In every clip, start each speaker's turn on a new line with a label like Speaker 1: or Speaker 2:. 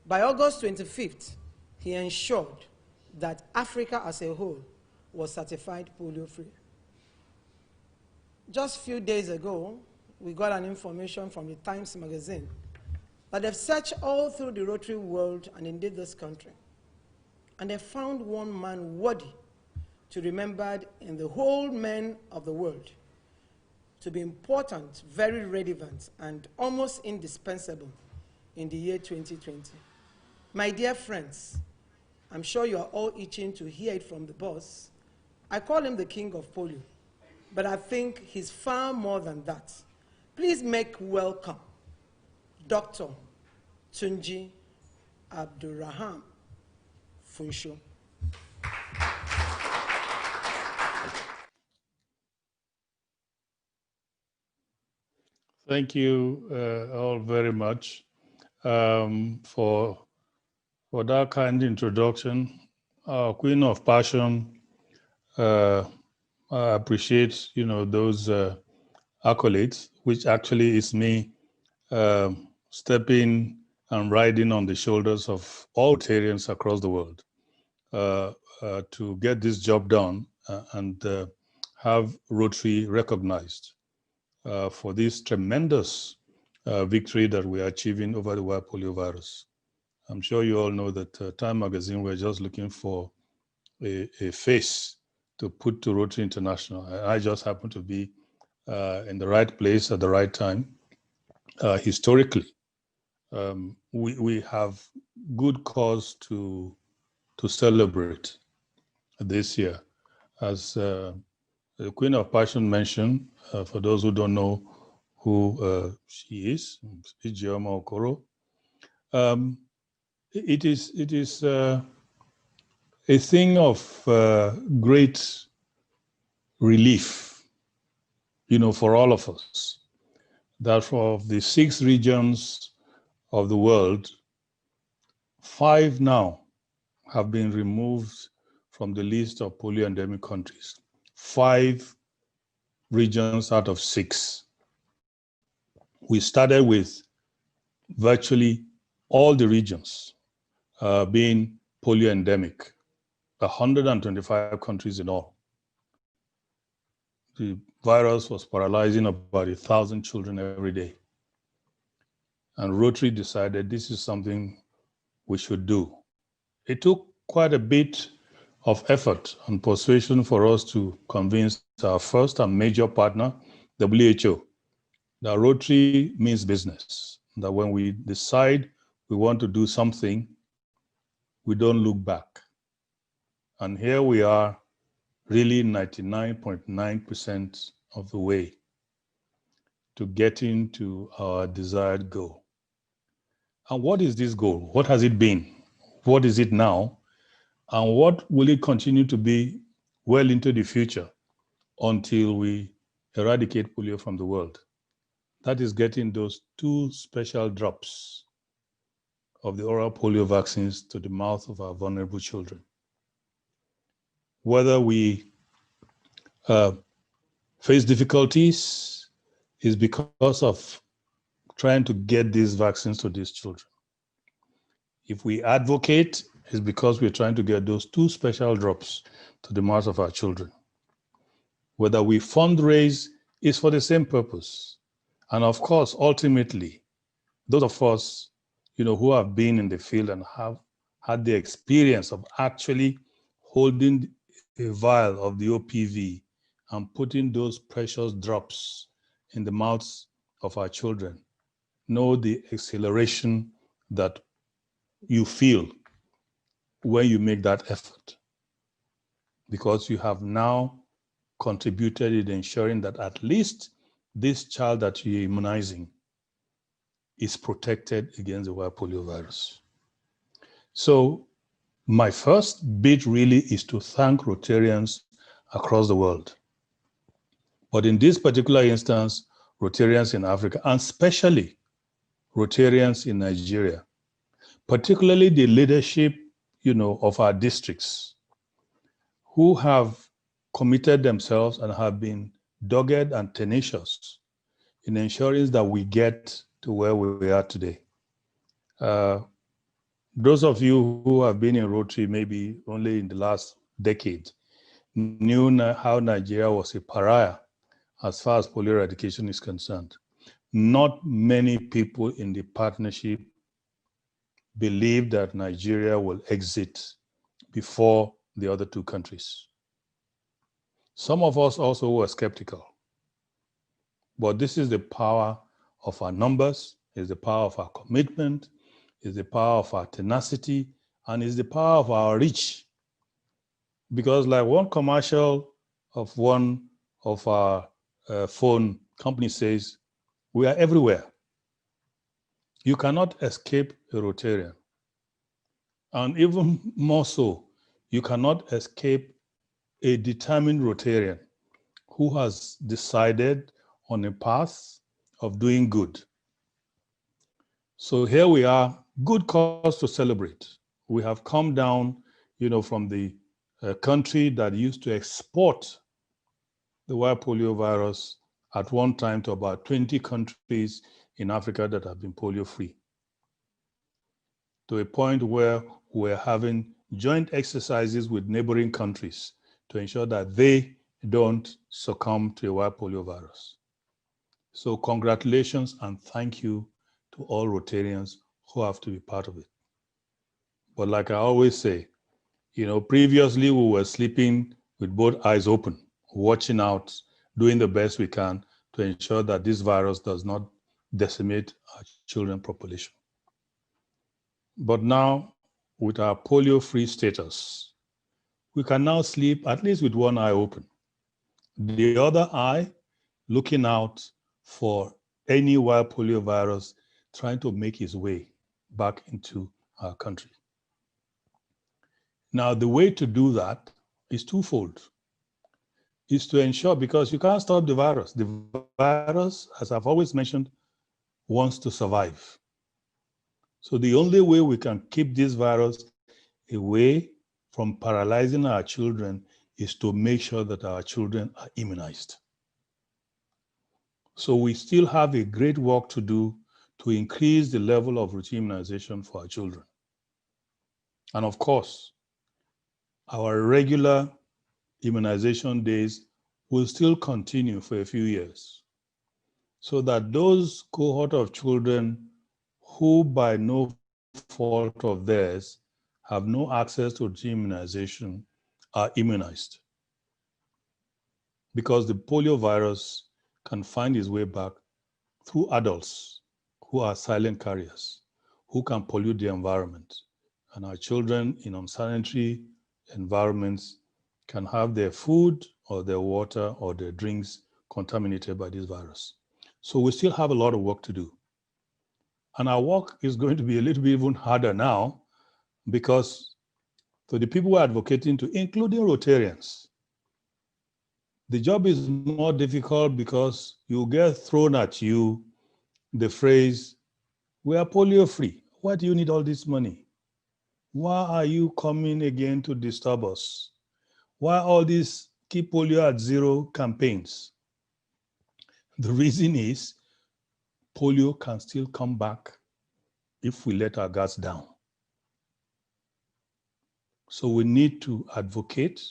Speaker 1: By August 25th, he ensured that Africa as a whole was certified polio-free. Just a few days ago, we got an information from the Times magazine that they've searched all through the Rotary world and indeed this country, and they found one man worthy to be remembered in the whole men of the world, to be important, very relevant, and almost indispensable in the year 2020. My dear friends, I'm sure you are all itching to hear it from the boss. I call him the king of polio, but I think he's far more than that. Please make welcome Dr. Tunji Abdurrahman Funsho.
Speaker 2: Thank you all very much for that kind introduction. Queen of Passion, I appreciate those accolades, which actually is me stepping and riding on the shoulders of all Rotarians across the world to get this job done and have Rotary recognized for this tremendous victory that we are achieving over the World Polio virus. I'm sure you all know that Time Magazine, we're just looking for a face to put to Rotary International. I just happen to be in the right place at the right time. Historically, we have good cause to celebrate this year. As the Queen of Passion mentioned, for those who don't know who she is, Ijeoma Okoro, it is a thing of great relief, for all of us, that for the 6 regions of the world, 5 now have been removed from the list of polio endemic countries. 5 regions out of 6. We started with virtually all the regions being polio endemic, 125 countries in all. The virus was paralyzing about 1,000 children every day. And Rotary decided this is something we should do. It took quite a bit of effort and persuasion for us to convince our first and major partner, WHO, that Rotary means business, that when we decide we want to do something, we don't look back. And here we are, really 99.9% of the way to getting to our desired goal. And what is this goal? What has it been? What is it now? And what will it continue to be well into the future until we eradicate polio from the world? That is getting those 2 special drops of the oral polio vaccines to the mouth of our vulnerable children. Whether we face difficulties is because of trying to get these vaccines to these children. If we advocate, it's because we're trying to get those 2 special drops to the mouths of our children. Whether we fundraise is for the same purpose. And of course, ultimately, those of us, who have been in the field and have had the experience of actually holding a vial of the OPV and putting those precious drops in the mouths of our children, know the acceleration that you feel when you make that effort, because you have now contributed in ensuring that at least this child that you're immunizing is protected against the World Polio virus. So my first bit really is to thank Rotarians across the world. But in this particular instance, Rotarians in Africa, and especially Rotarians in Nigeria, particularly the leadership, of our districts, who have committed themselves and have been dogged and tenacious in ensuring that we get to where we are today. Those of you who have been in Rotary maybe only in the last decade knew how Nigeria was a pariah as far as polio eradication is concerned. Not many people in the partnership believe that Nigeria will exit before the other two countries. Some of us also were skeptical. But this is the power of our numbers, is the power of our commitment, is the power of our tenacity, and is the power of our reach. Because like one commercial of one of our phone companies says, we are everywhere. You cannot escape a Rotarian. And even more so, you cannot escape a determined Rotarian who has decided on a path of doing good. So here we are, good cause to celebrate. We have come down, from the country that used to export the wild polio virus at one time to about 20 countries in Africa that have been polio free, to a point where we're having joint exercises with neighboring countries to ensure that they don't succumb to a wild polio virus. So congratulations and thank you to all Rotarians who have to be part of it. But like I always say, previously we were sleeping with both eyes open, watching out, doing the best we can to ensure that this virus does not decimate our children population. But now, with our polio-free status, we can now sleep at least with one eye open. The other eye looking out for any wild polio virus trying to make its way back into our country. Now, the way to do that is twofold. Is to ensure, because you can't stop the virus. The virus, as I've always mentioned, wants to survive. So the only way we can keep this virus away from paralyzing our children is to make sure that our children are immunized. So we still have a great work to do to increase the level of routine immunization for our children. And of course, our regular immunization days will still continue for a few years, so that those cohort of children who by no fault of theirs have no access to immunization are immunized. Because the polio virus can find its way back through adults who are silent carriers, who can pollute the environment. And our children in unsanitary environments can have their food or their water or their drinks contaminated by this virus. So we still have a lot of work to do. And our work is going to be a little bit even harder now, because for the people we're advocating to, including Rotarians, the job is more difficult because you get thrown at you the phrase, we are polio free. Why do you need all this money? Why are you coming again to disturb us? Why all these keep polio at zero campaigns? The reason is polio can still come back if we let our guards down. So we need to advocate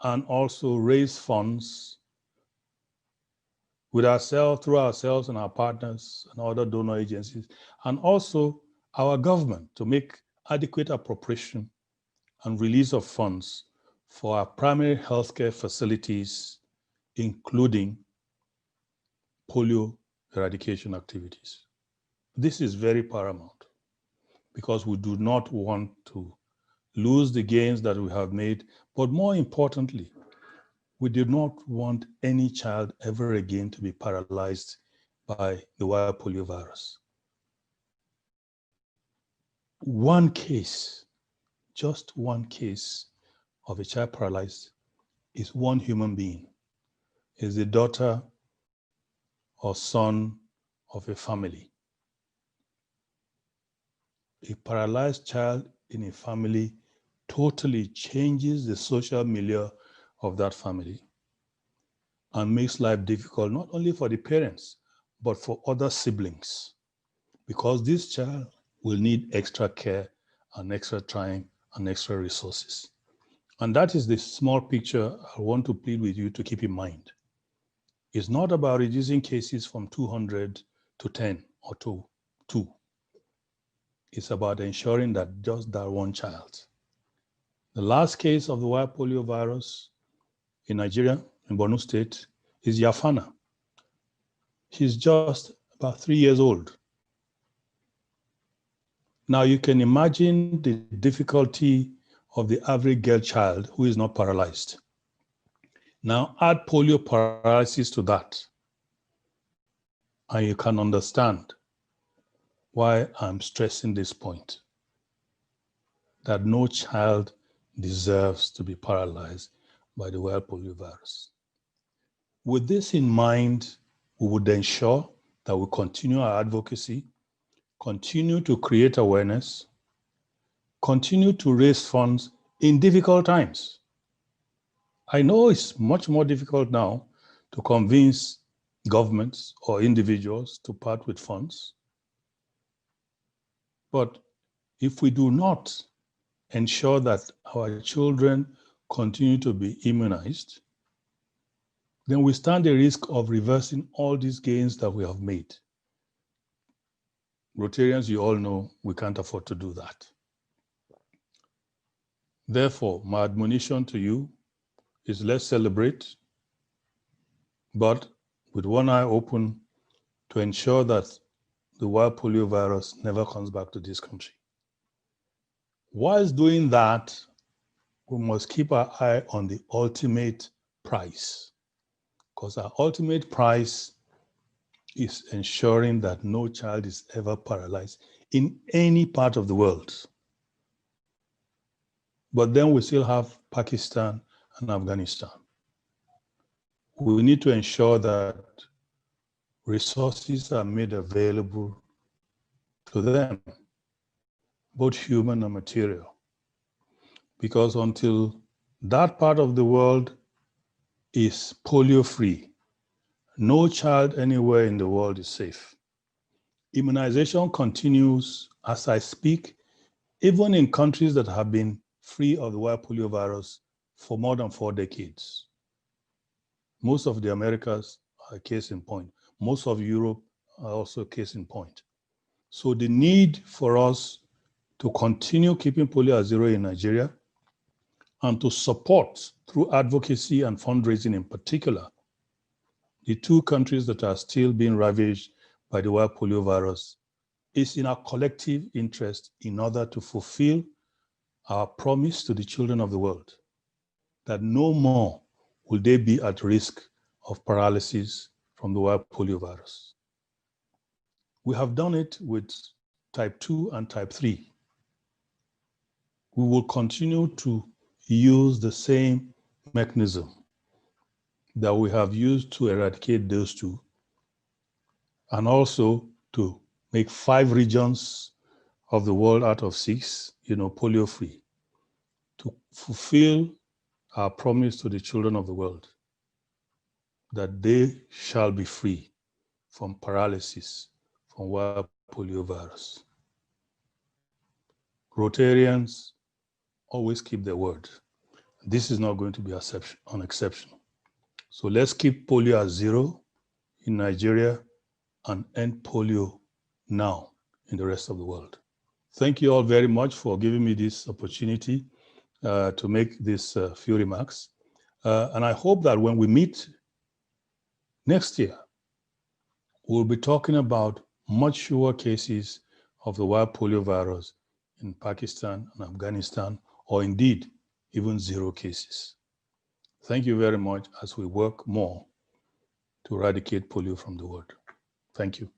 Speaker 2: and also raise funds with ourselves, through ourselves and our partners and other donor agencies, and also our government to make adequate appropriation and release of funds for our primary healthcare facilities, including polio eradication activities. This is very paramount because we do not want to lose the gains that we have made, but more importantly, we do not want any child ever again to be paralyzed by the wild polio virus. One case, just one case of a child paralyzed is one human being, is the daughter or son of a family. A paralyzed child in a family totally changes the social milieu of that family and makes life difficult, not only for the parents, but for other siblings. Because this child will need extra care and extra time and extra resources. And that is the small picture I want to plead with you to keep in mind. It's not about reducing cases from 200 to 10 or to 2. It's about ensuring that just that one child. The last case of the wild polio virus in Nigeria, in Borno State, is Yafana. She's just about 3 years old. Now you can imagine the difficulty of the average girl child who is not paralyzed. Now add polio paralysis to that, and you can understand why I'm stressing this point, that no child deserves to be paralyzed by the wild polio virus. With this in mind, we would ensure that we continue our advocacy, continue to create awareness, continue to raise funds in difficult times. I know it's much more difficult now to convince governments or individuals to part with funds. But if we do not ensure that our children continue to be immunized, then we stand the risk of reversing all these gains that we have made. Rotarians, you all know we can't afford to do that. Therefore, my admonition to you is let's celebrate, but with one eye open to ensure that the wild polio virus never comes back to this country. Whilst doing that, we must keep our eye on the ultimate prize, because our ultimate prize is ensuring that no child is ever paralyzed in any part of the world. But then we still have Pakistan and Afghanistan. We need to ensure that resources are made available to them, both human and material. Because until that part of the world is polio-free, no child anywhere in the world is safe. Immunization continues as I speak, even in countries that have been free of the wild polio virus for more than 4 decades. Most of the Americas are a case in point. Most of Europe are also a case in point. So the need for us to continue keeping polio at zero in Nigeria and to support through advocacy and fundraising in particular, the 2 countries that are still being ravaged by the wild polio virus is in our collective interest in order to fulfill our promise to the children of the world that no more will they be at risk of paralysis from the wild polio virus. We have done it with type 2 and type 3. We will continue to use the same mechanism that we have used to eradicate those 2, and also to make 5 regions of the world out of 6, polio-free, to fulfill our promise to the children of the world that they shall be free from paralysis from wild polio virus. Rotarians always keep their word. This is not going to be an exception. So let's keep polio at zero in Nigeria and end polio now in the rest of the world. Thank you all very much for giving me this opportunity to make these few remarks. And I hope that when we meet next year, we'll be talking about much fewer cases of the wild polio virus in Pakistan and Afghanistan, or indeed, even 0 cases. Thank you very much as we work more to eradicate polio from the world. Thank you.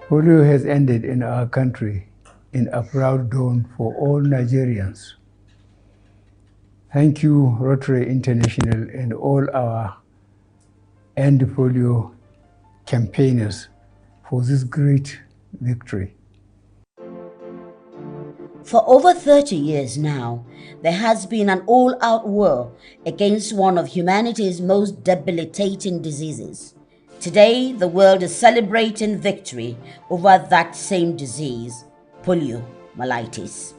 Speaker 3: Polio has ended in our country in a proud dawn for all Nigerians. Thank you, Rotary International, and all our End Polio campaigners for this great victory.
Speaker 4: For over 30 years now, there has been an all-out war against one of humanity's most debilitating diseases. Today, the world is celebrating victory over that same disease, poliomyelitis.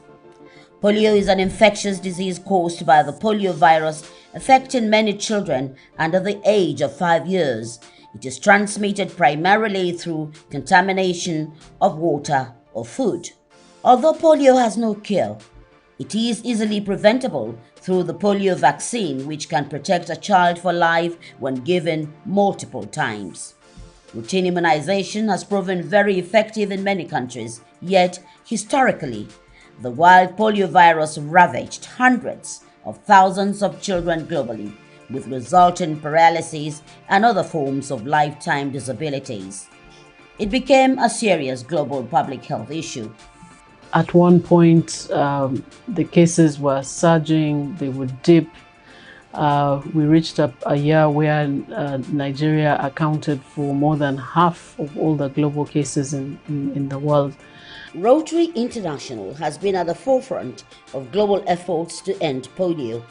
Speaker 4: Polio is an infectious disease caused by the polio virus, affecting many children under the age of 5 years. It is transmitted primarily through contamination of water or food. Although polio has no cure, it is easily preventable through the polio vaccine, which can protect a child for life when given multiple times. Routine immunization has proven very effective in many countries, yet historically, the wild polio virus ravaged hundreds of thousands of children globally, with resultant paralysis and other forms of lifetime disabilities. It became a serious global public health issue.
Speaker 5: At one point, the cases were surging, they would dip. We reached a year where Nigeria accounted for more than half of all the global cases in the world.
Speaker 4: Rotary International has been at the forefront of global efforts to end polio.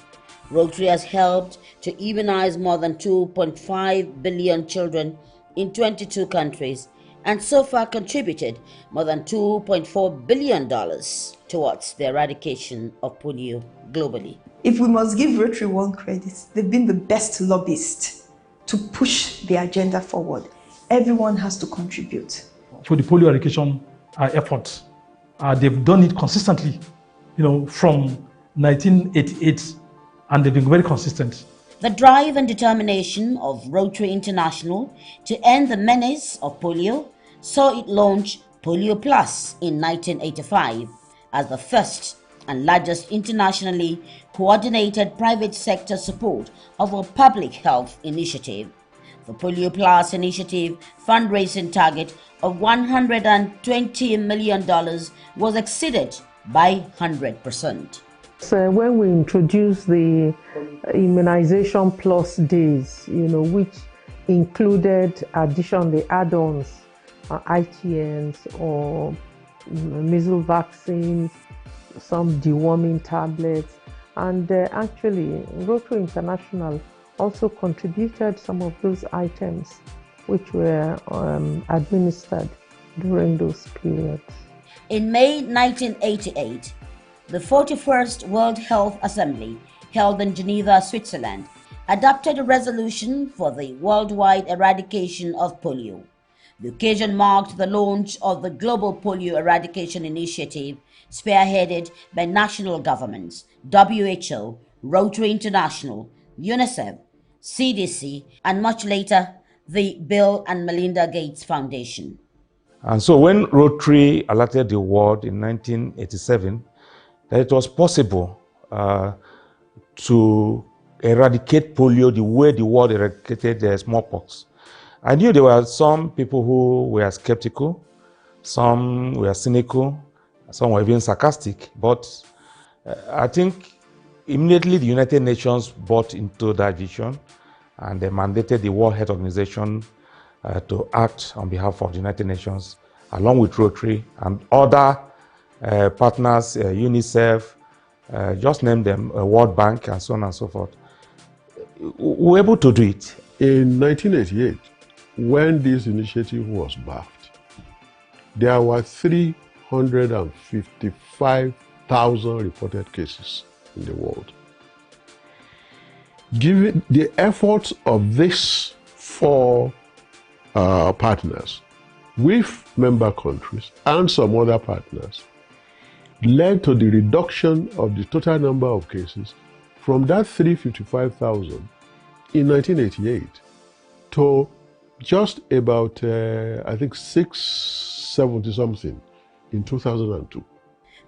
Speaker 4: Rotary has helped to immunize more than 2.5 billion children in 22 countries and so far contributed more than $2.4 billion towards the eradication of polio globally.
Speaker 6: If we must give Rotary one credit, they've been the best lobbyists to push the agenda forward. Everyone has to contribute.
Speaker 7: For the polio eradication efforts, they've done it consistently, from 1988, and they've been very consistent.
Speaker 4: The drive and determination of Rotary International to end the menace of polio saw it launch Polio Plus in 1985 as the first and largest internationally coordinated private sector support of a public health initiative. The Polio Plus initiative fundraising target of $120 million was exceeded by 100%.
Speaker 8: So when we introduced the immunization plus days, which included the add-ons, ITNs or measles vaccines, some deworming tablets, and actually Rotary International also contributed some of those items which were administered during those periods.
Speaker 4: In May 1988, the 41st World Health Assembly, held in Geneva, Switzerland, adopted a resolution for the worldwide eradication of polio. The occasion marked the launch of the Global Polio Eradication Initiative, spearheaded by national governments, WHO, Rotary International, UNICEF, CDC, and much later, the Bill and Melinda Gates Foundation.
Speaker 9: And so when Rotary alerted the world in 1987 that it was possible to eradicate polio the way the world eradicated smallpox, I knew there were some people who were skeptical, some were cynical, some were even sarcastic, but I think immediately the United Nations bought into that vision and they mandated the World Health Organization to act on behalf of the United Nations, along with Rotary and other partners, UNICEF, just name them, World Bank, and so on and so forth. We were able to do it.
Speaker 10: In 1988, when this initiative was birthed, there were 355,000 reported cases in the world. Given the efforts of these four partners, with member countries and some other partners, led to the reduction of the total number of cases from that 355,000 in 1988 to just about, I think, 670 something in 2002.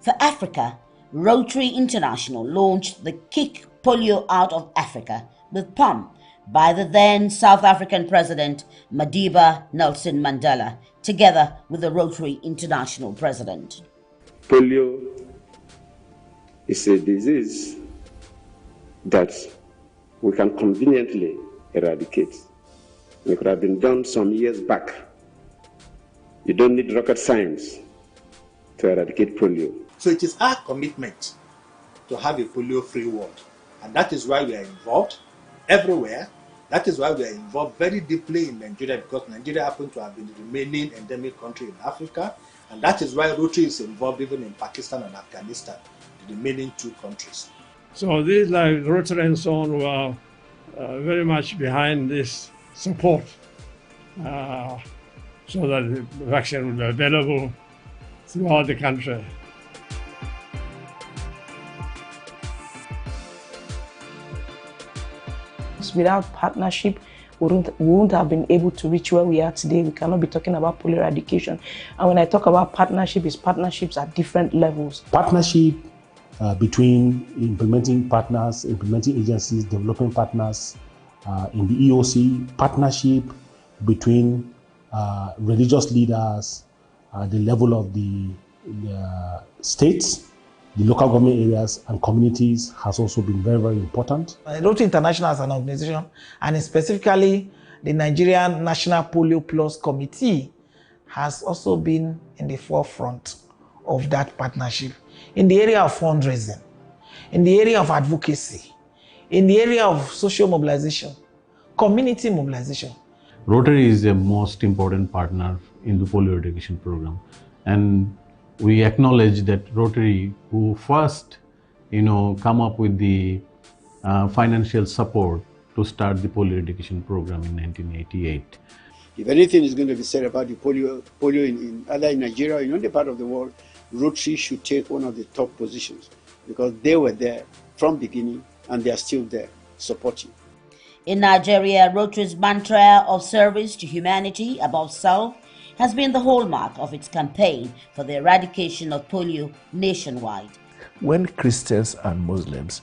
Speaker 4: For Africa, Rotary International launched the Kick Polio Out of Africa with PAM, by the then South African President Madiba Nelson Mandela, together with the Rotary International President.
Speaker 11: Polio is a disease that we can conveniently eradicate. It could have been done some years back. You don't need rocket science to eradicate polio.
Speaker 12: So it is our commitment to have a polio-free world. And that is why we are involved everywhere. That is why we are involved very deeply in Nigeria, because Nigeria happens to have been the remaining endemic country in Africa. And that is why Rotary is involved even in Pakistan and Afghanistan, the remaining two countries.
Speaker 13: So these, like Rotary and so on, were very much behind this support so that the vaccine will be available throughout the country.
Speaker 14: Without partnership, we wouldn't have been able to reach where we are today. We cannot be talking about polio eradication. And when I talk about partnership, it's partnerships at different levels.
Speaker 15: Partnership between implementing partners, implementing agencies, developing partners in the EOC, partnership between religious leaders, the level of the states, the local government areas and communities has also been very, very important.
Speaker 16: Rotary International as an organization, and specifically the Nigerian National Polio Plus Committee, has also been in the forefront of that partnership in the area of fundraising, in the area of advocacy, in the area of social mobilization, community mobilization.
Speaker 17: Rotary is the most important partner in the polio eradication program, and we acknowledge that Rotary, who first, come up with the financial support to start the polio eradication program in 1988.
Speaker 18: If anything is going to be said about the polio either in Nigeria or in any part of the world, Rotary should take one of the top positions, because they were there from beginning and they are still there supporting.
Speaker 4: In Nigeria, Rotary's mantra of service to humanity above self has been the hallmark of its campaign for the eradication of polio nationwide.
Speaker 19: When Christians and Muslims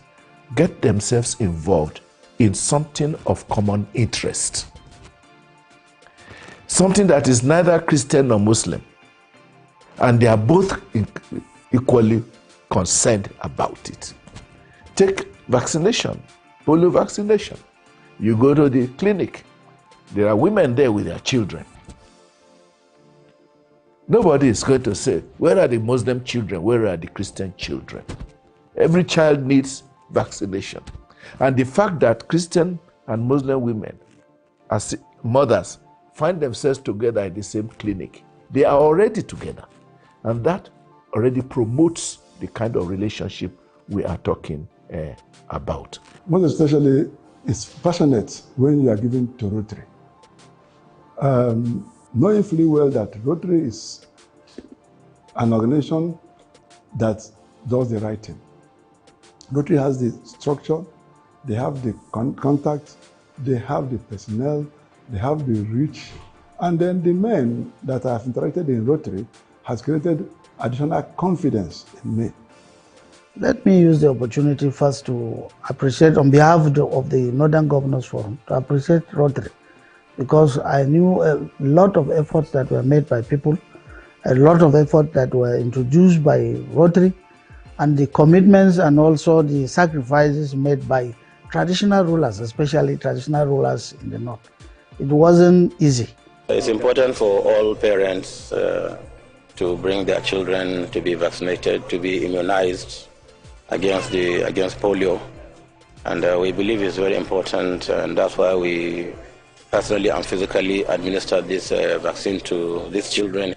Speaker 19: get themselves involved in something of common interest, something that is neither Christian nor Muslim, and they are both equally concerned about it. Take vaccination, polio vaccination. You go to the clinic, there are women there with their children. Nobody is going to say, where are the Muslim children? Where are the Christian children? Every child needs vaccination. And the fact that Christian and Muslim women, as mothers, find themselves together in the same clinic, they are already together. And that already promotes the kind of relationship we are talking about.
Speaker 20: Most especially, it's passionate when you are given to Rotary. Knowing fully well that Rotary is an organization that does the right thing. Rotary has the structure, they have the contacts, they have the personnel, they have the reach, and then the men that have interacted in Rotary has created additional confidence in me.
Speaker 21: Let me use the opportunity first to appreciate, on behalf of the Northern Governors Forum, to appreciate Rotary, because I knew a lot of efforts that were made by people, a lot of efforts that were introduced by Rotary, and the commitments and also the sacrifices made by traditional rulers, especially traditional rulers in the North. It wasn't easy.
Speaker 22: It's important for all parents to bring their children to be vaccinated, to be immunized against polio. And we believe it's very important, and that's why we personally and physically administered this vaccine to these children.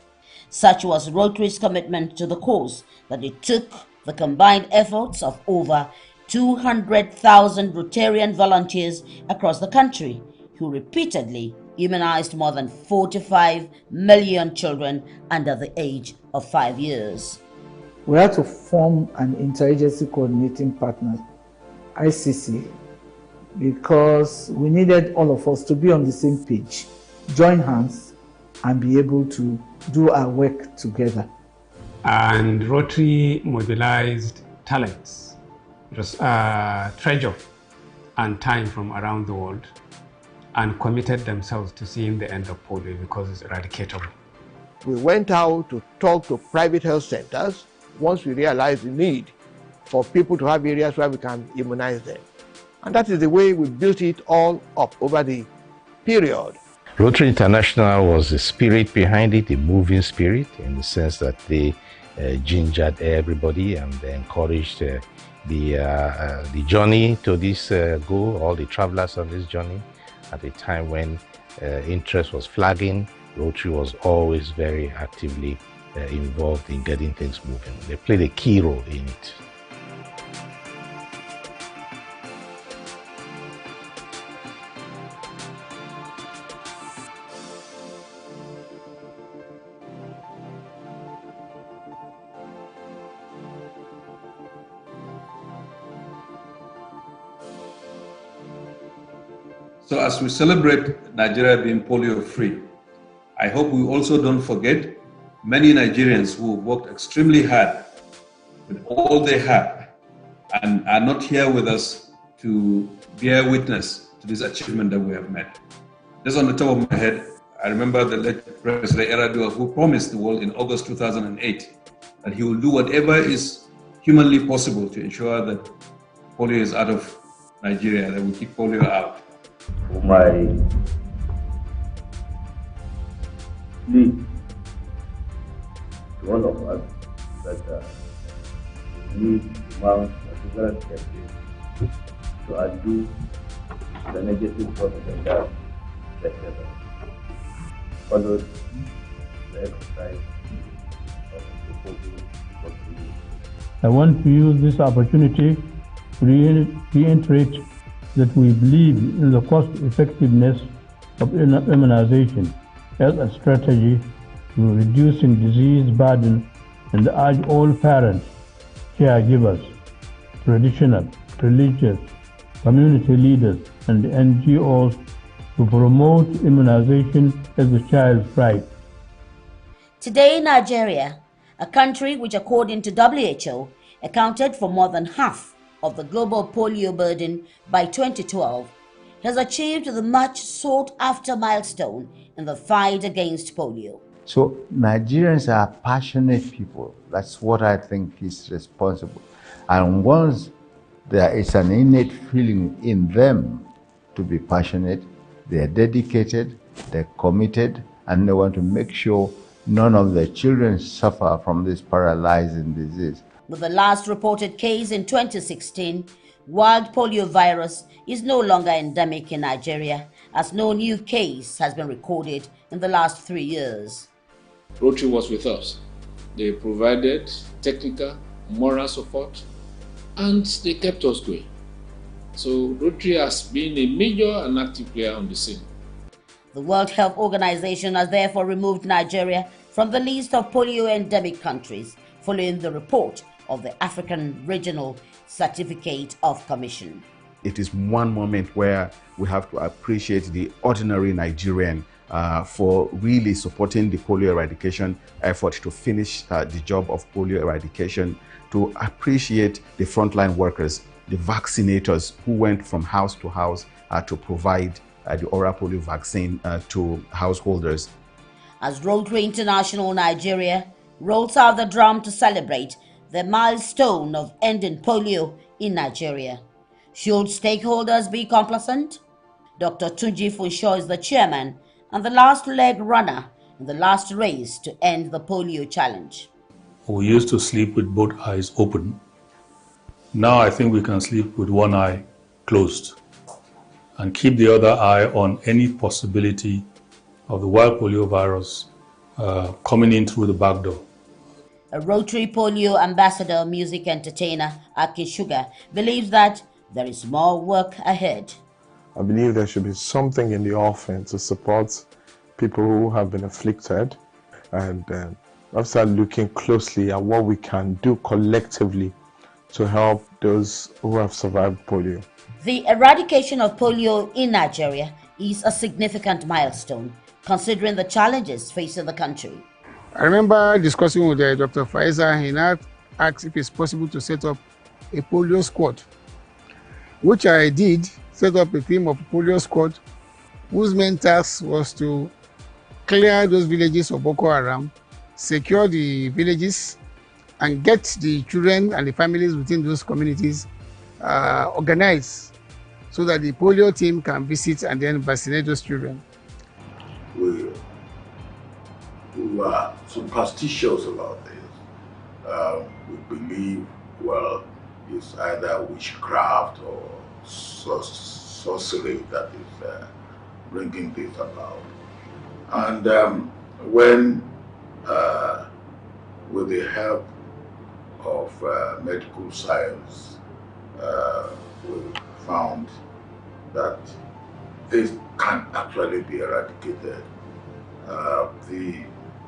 Speaker 4: Such was Rotary's commitment to the cause that it took the combined efforts of over 200,000 Rotarian volunteers across the country, who repeatedly immunized more than 45 million children under the age of 5 years.
Speaker 23: We had to form an interagency coordinating partner, ICC, because we needed all of us to be on the same page, join hands, and be able to do our work together.
Speaker 24: And Rotary mobilized talents, treasure, and time from around the world and committed themselves to seeing the end of polio because it's eradicatable.
Speaker 1: We went out to talk to private health centers once we realized the need for people to have areas where we can immunize them. And that is the way we built it all up over the period.
Speaker 2: Rotary International was the spirit behind it, a moving spirit, in the sense that they gingered everybody and they encouraged the journey to this goal, all the travelers on this journey. At a time when interest was flagging, Rotary was always very actively involved in getting things moving. They played a key role in it.
Speaker 3: So as we celebrate Nigeria being polio-free, I hope we also don't forget many Nigerians who worked extremely hard with all they have and are not here with us to bear witness to this achievement that we have made. Just on the top of my head, I remember the late President Yar'Adua, who promised the world in August 2008 that he will do whatever is humanly possible to ensure that polio is out of Nigeria, that we keep polio out.
Speaker 5: My plea to all of us that we need to mount a vigorous campaign to undo the negative propaganda that has followed the exercise of the polio.
Speaker 25: I want to use this opportunity to reiterate that we believe in the cost effectiveness of immunization as a strategy to reducing disease burden and urge all parents, caregivers, traditional, religious, community leaders, and NGOs to promote immunization as a child's right.
Speaker 4: Today, Nigeria, a country which according to WHO accounted for more than half of the global polio burden by 2012, has achieved the much sought after milestone in the fight against polio.
Speaker 26: So Nigerians are passionate people. That's what I think is responsible. And once there is an innate feeling in them to be passionate, they are dedicated, they're committed, and they want to make sure none of their children suffer from this paralyzing disease.
Speaker 4: With the last reported case in 2016, wild polio virus is no longer endemic in Nigeria, as no new case has been recorded in the last 3 years.
Speaker 27: Rotary was with us. They provided technical, moral support, and they kept us going. So Rotary has been a major and active player on the scene.
Speaker 4: The World Health Organization has therefore removed Nigeria from the list of polio endemic countries, following the report of the African Regional Certificate of Commission.
Speaker 28: It is one moment where we have to appreciate the ordinary Nigerian for really supporting the polio eradication effort to finish the job of polio eradication, to appreciate the frontline workers, the vaccinators who went from house to house to provide the oral polio vaccine to householders.
Speaker 4: As Rotary International Nigeria rolls out the drum to celebrate the milestone of ending polio in Nigeria, should stakeholders be complacent? Dr. Tunji Funshaw is the chairman and the last leg runner in the last race to end the polio challenge.
Speaker 3: We used to sleep with both eyes open. Now I think we can sleep with one eye closed and keep the other eye on any possibility of the wild polio virus coming in through the back door.
Speaker 4: A Rotary Polio ambassador, music entertainer Aki Sugar, believes that there is more work ahead.
Speaker 29: I believe there should be something in the offing to support people who have been afflicted, and after looking closely at what we can do collectively to help those who have survived polio.
Speaker 4: The eradication of polio in Nigeria is a significant milestone, considering the challenges facing the country.
Speaker 30: I remember discussing with Dr. Faiza. He now asked if it's possible to set up a polio squad, which I did, set up a team of polio squad whose main task was to clear those villages of Boko Haram, secure the villages, and get the children and the families within those communities organized so that the polio team can visit and then vaccinate those children.
Speaker 26: We were superstitious about this. We believe, well, it's either witchcraft or sorcery that is bringing this about. And when, with the help of medical science, we found that this can actually be eradicated. The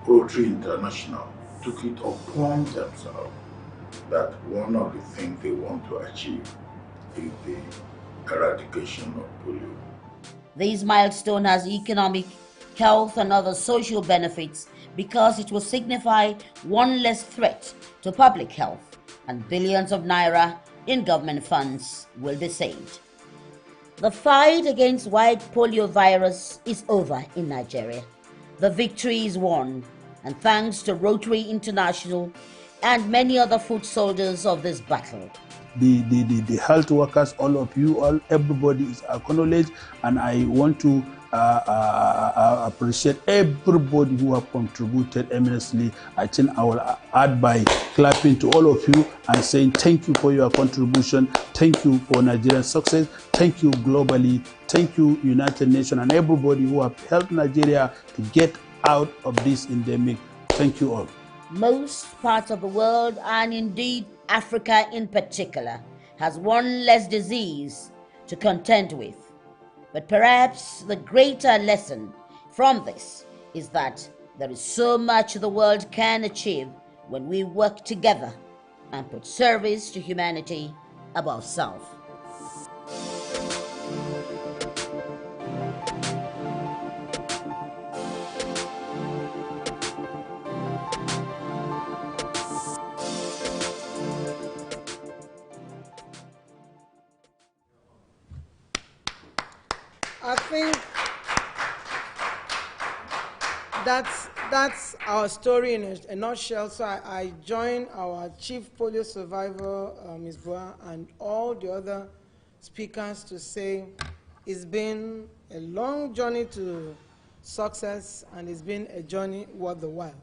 Speaker 26: Rotary International took it upon themselves that one of the things they want to achieve is the eradication of polio.
Speaker 4: This milestone has economic, health, and other social benefits because it will signify one less threat to public health, and billions of naira in government funds will be saved. The fight against white polio virus is over in Nigeria. The victory is won, and thanks to Rotary International and many other foot soldiers of this battle.
Speaker 6: The health workers, all of you, everybody is acknowledged, and I want to appreciate everybody who have contributed immensely. I think I will add by clapping to all of you and saying thank you for your contribution, thank you for Nigeria's success, thank you globally, thank you United Nations and everybody who have helped Nigeria to get out of this endemic. Thank you all.
Speaker 4: Most parts of the world, and indeed Africa in particular, has one less disease to contend with. But perhaps the greater lesson from this is that there is so much the world can achieve when we work together and put service to humanity above self.
Speaker 7: I think that's our story in a nutshell. So I join our chief polio survivor, Ms. Boa, and all the other speakers to say it's been a long journey to success, and it's been a journey worth the while.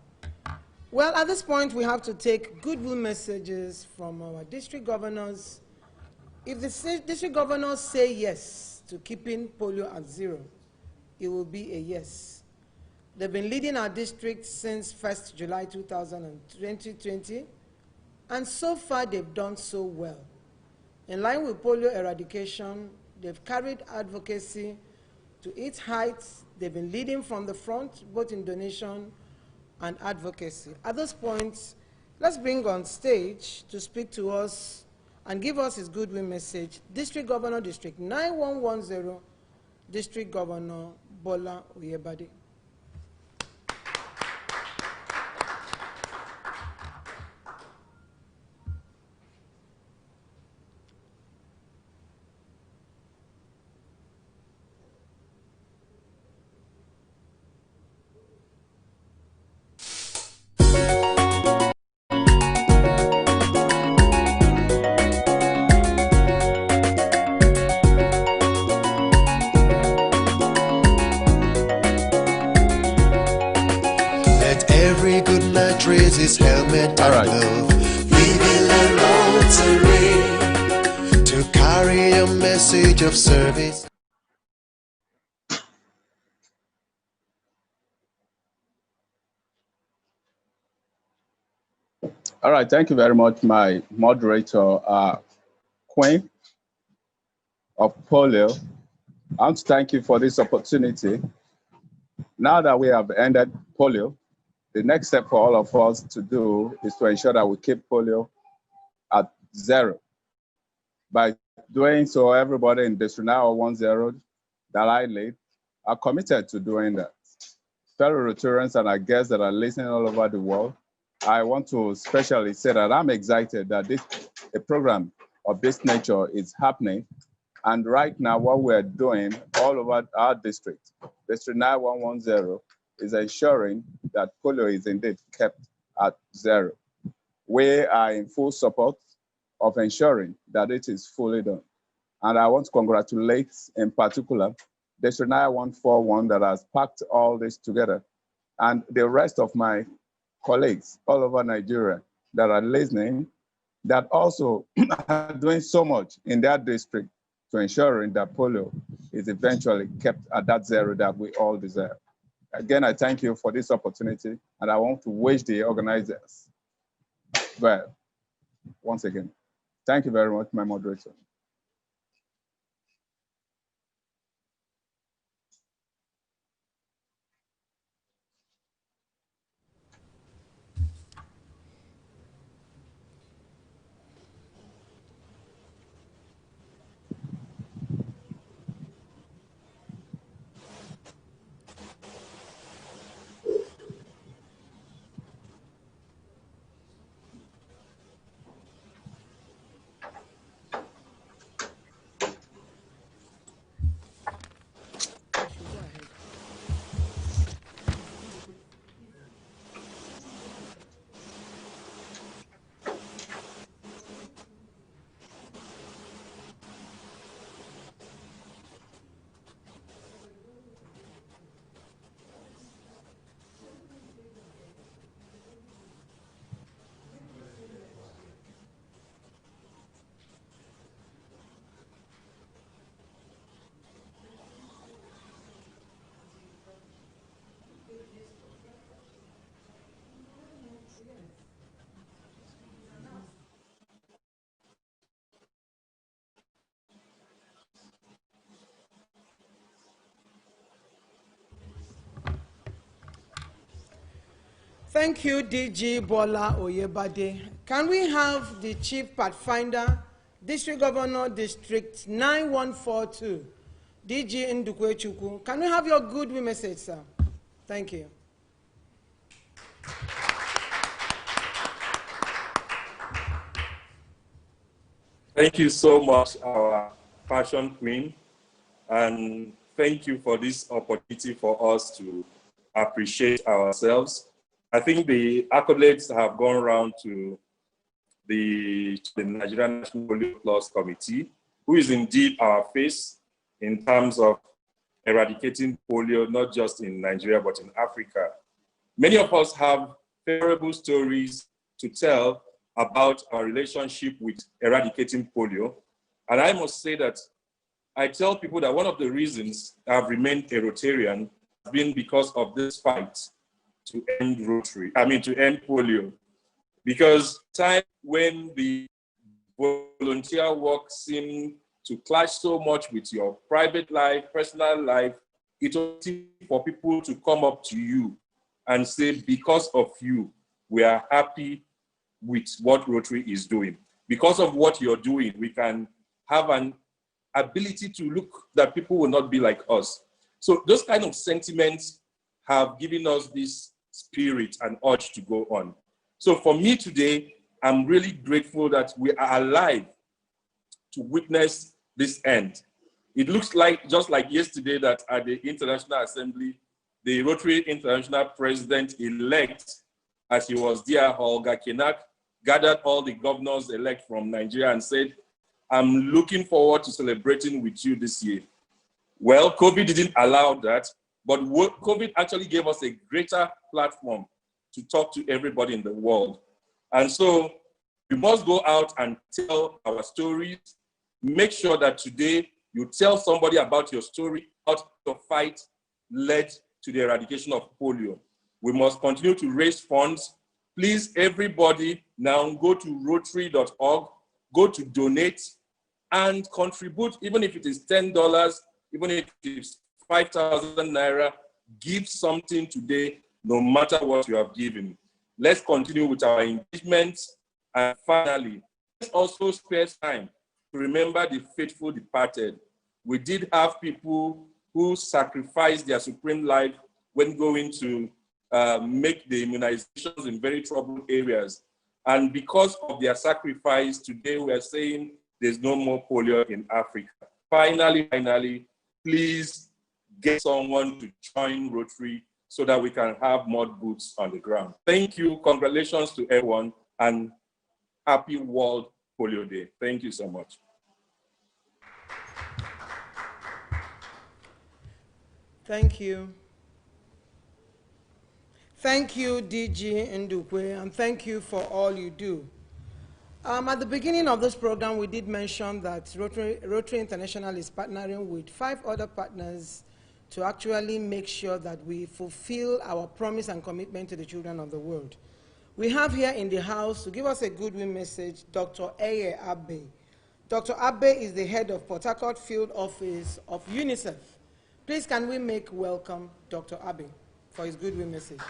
Speaker 7: Well, at this point, we have to take goodwill messages from our district governors. If the district governors say yes to keeping polio at zero, it will be a yes. They've been leading our district since 1st July 2020, and so far they've done so well. In line with polio eradication, they've carried advocacy to its heights. They've been leading from the front, both in donation and advocacy. At this point, let's bring on stage to speak to us and give us his goodwill message, District Governor, District 9110, District Governor Bola Oyebade.
Speaker 8: Raise his helmet and glove. We will a Rotary to carry a message of service.
Speaker 9: All right, thank you very much, my moderator, Queen of Polio. I want to thank you for this opportunity. Now that we have ended polio, the next step for all of us to do is to ensure that we keep polio at zero. By doing so, everybody in District 9110 that I lead are committed to doing that. Fellow Rotarians and our guests that are listening all over the world, I want to especially say that I'm excited that a program of this nature is happening, And right now, what we're doing all over our district, District 9110, is ensuring that polio is indeed kept at 0. We are in full support of ensuring that it is fully done. And I want to congratulate, in particular, District 9141 that has packed all this together, and the rest of my colleagues all over Nigeria that are listening, that also are doing so much in their district to ensuring that polio is eventually kept at that 0 that we all deserve. Again, I thank you for this opportunity, and I want to wish the organizers well. Once again, thank you very much, my moderator.
Speaker 7: Thank you, DG Bola Oyebade. Can we have the Chief Pathfinder, District Governor, District 9142, DG Ndukwe Chukwu? Can we have your goodwill message, sir? Thank you.
Speaker 10: Thank you so much, our fashion queen, and thank you for this opportunity for us to appreciate ourselves. I think the accolades have gone around to the Nigerian National Polio Plus Committee, who is indeed our face in terms of eradicating polio, not just in Nigeria, but in Africa. Many of us have favorable stories to tell about our relationship with eradicating polio. And I must say that I tell people that one of the reasons I've remained a Rotarian has been because of this fight to end to end polio. Because time when the volunteer work seemed to clash so much with your private life, personal life, it was easy for people to come up to you and say, because of you, we are happy with what Rotary is doing. Because of what you're doing, we can have an ability to look that people will not be like us. So those kind of sentiments have given us this spirit and urge to go on. So for me today, I'm really grateful that we are alive to witness this end. It looks like, just like yesterday, that at the International Assembly, the Rotary International President-elect, as he was there, Holger Kenak, gathered all the governors-elect from Nigeria and said, I'm looking forward to celebrating with you this year. Well, COVID didn't allow that, but COVID actually gave us a greater platform to talk to everybody in the world. And so we must go out and tell our stories. Make sure that today you tell somebody about your story, about your fight led to the eradication of polio. We must continue to raise funds. Please, everybody, now go to rotary.org, go to donate and contribute, even if it is $10, even if it is 5,000 Naira, give something today, no matter what you have given. Let's continue with our engagement. And finally, let's also spare time to remember the faithful departed. We did have people who sacrificed their supreme life when going to make the immunizations in very troubled areas. And because of their sacrifice, today we are saying there's no more polio in Africa. finally, please get someone to join Rotary so that we can have more boots on the ground. Thank you. Congratulations to everyone, and happy World Polio Day. Thank you so much.
Speaker 7: Thank you. Thank you, DG Ndukwe, and thank you for all you do. At the beginning of this program, we did mention that Rotary International is partnering with 5 other partners to actually make sure that we fulfill our promise and commitment to the children of the world. We have here in the house to give us a goodwill message, Dr. Eye Abe. Dr. Abe is the head of Port Harcourt Field Office of UNICEF. Please, can we make welcome Dr. Abe for his goodwill message?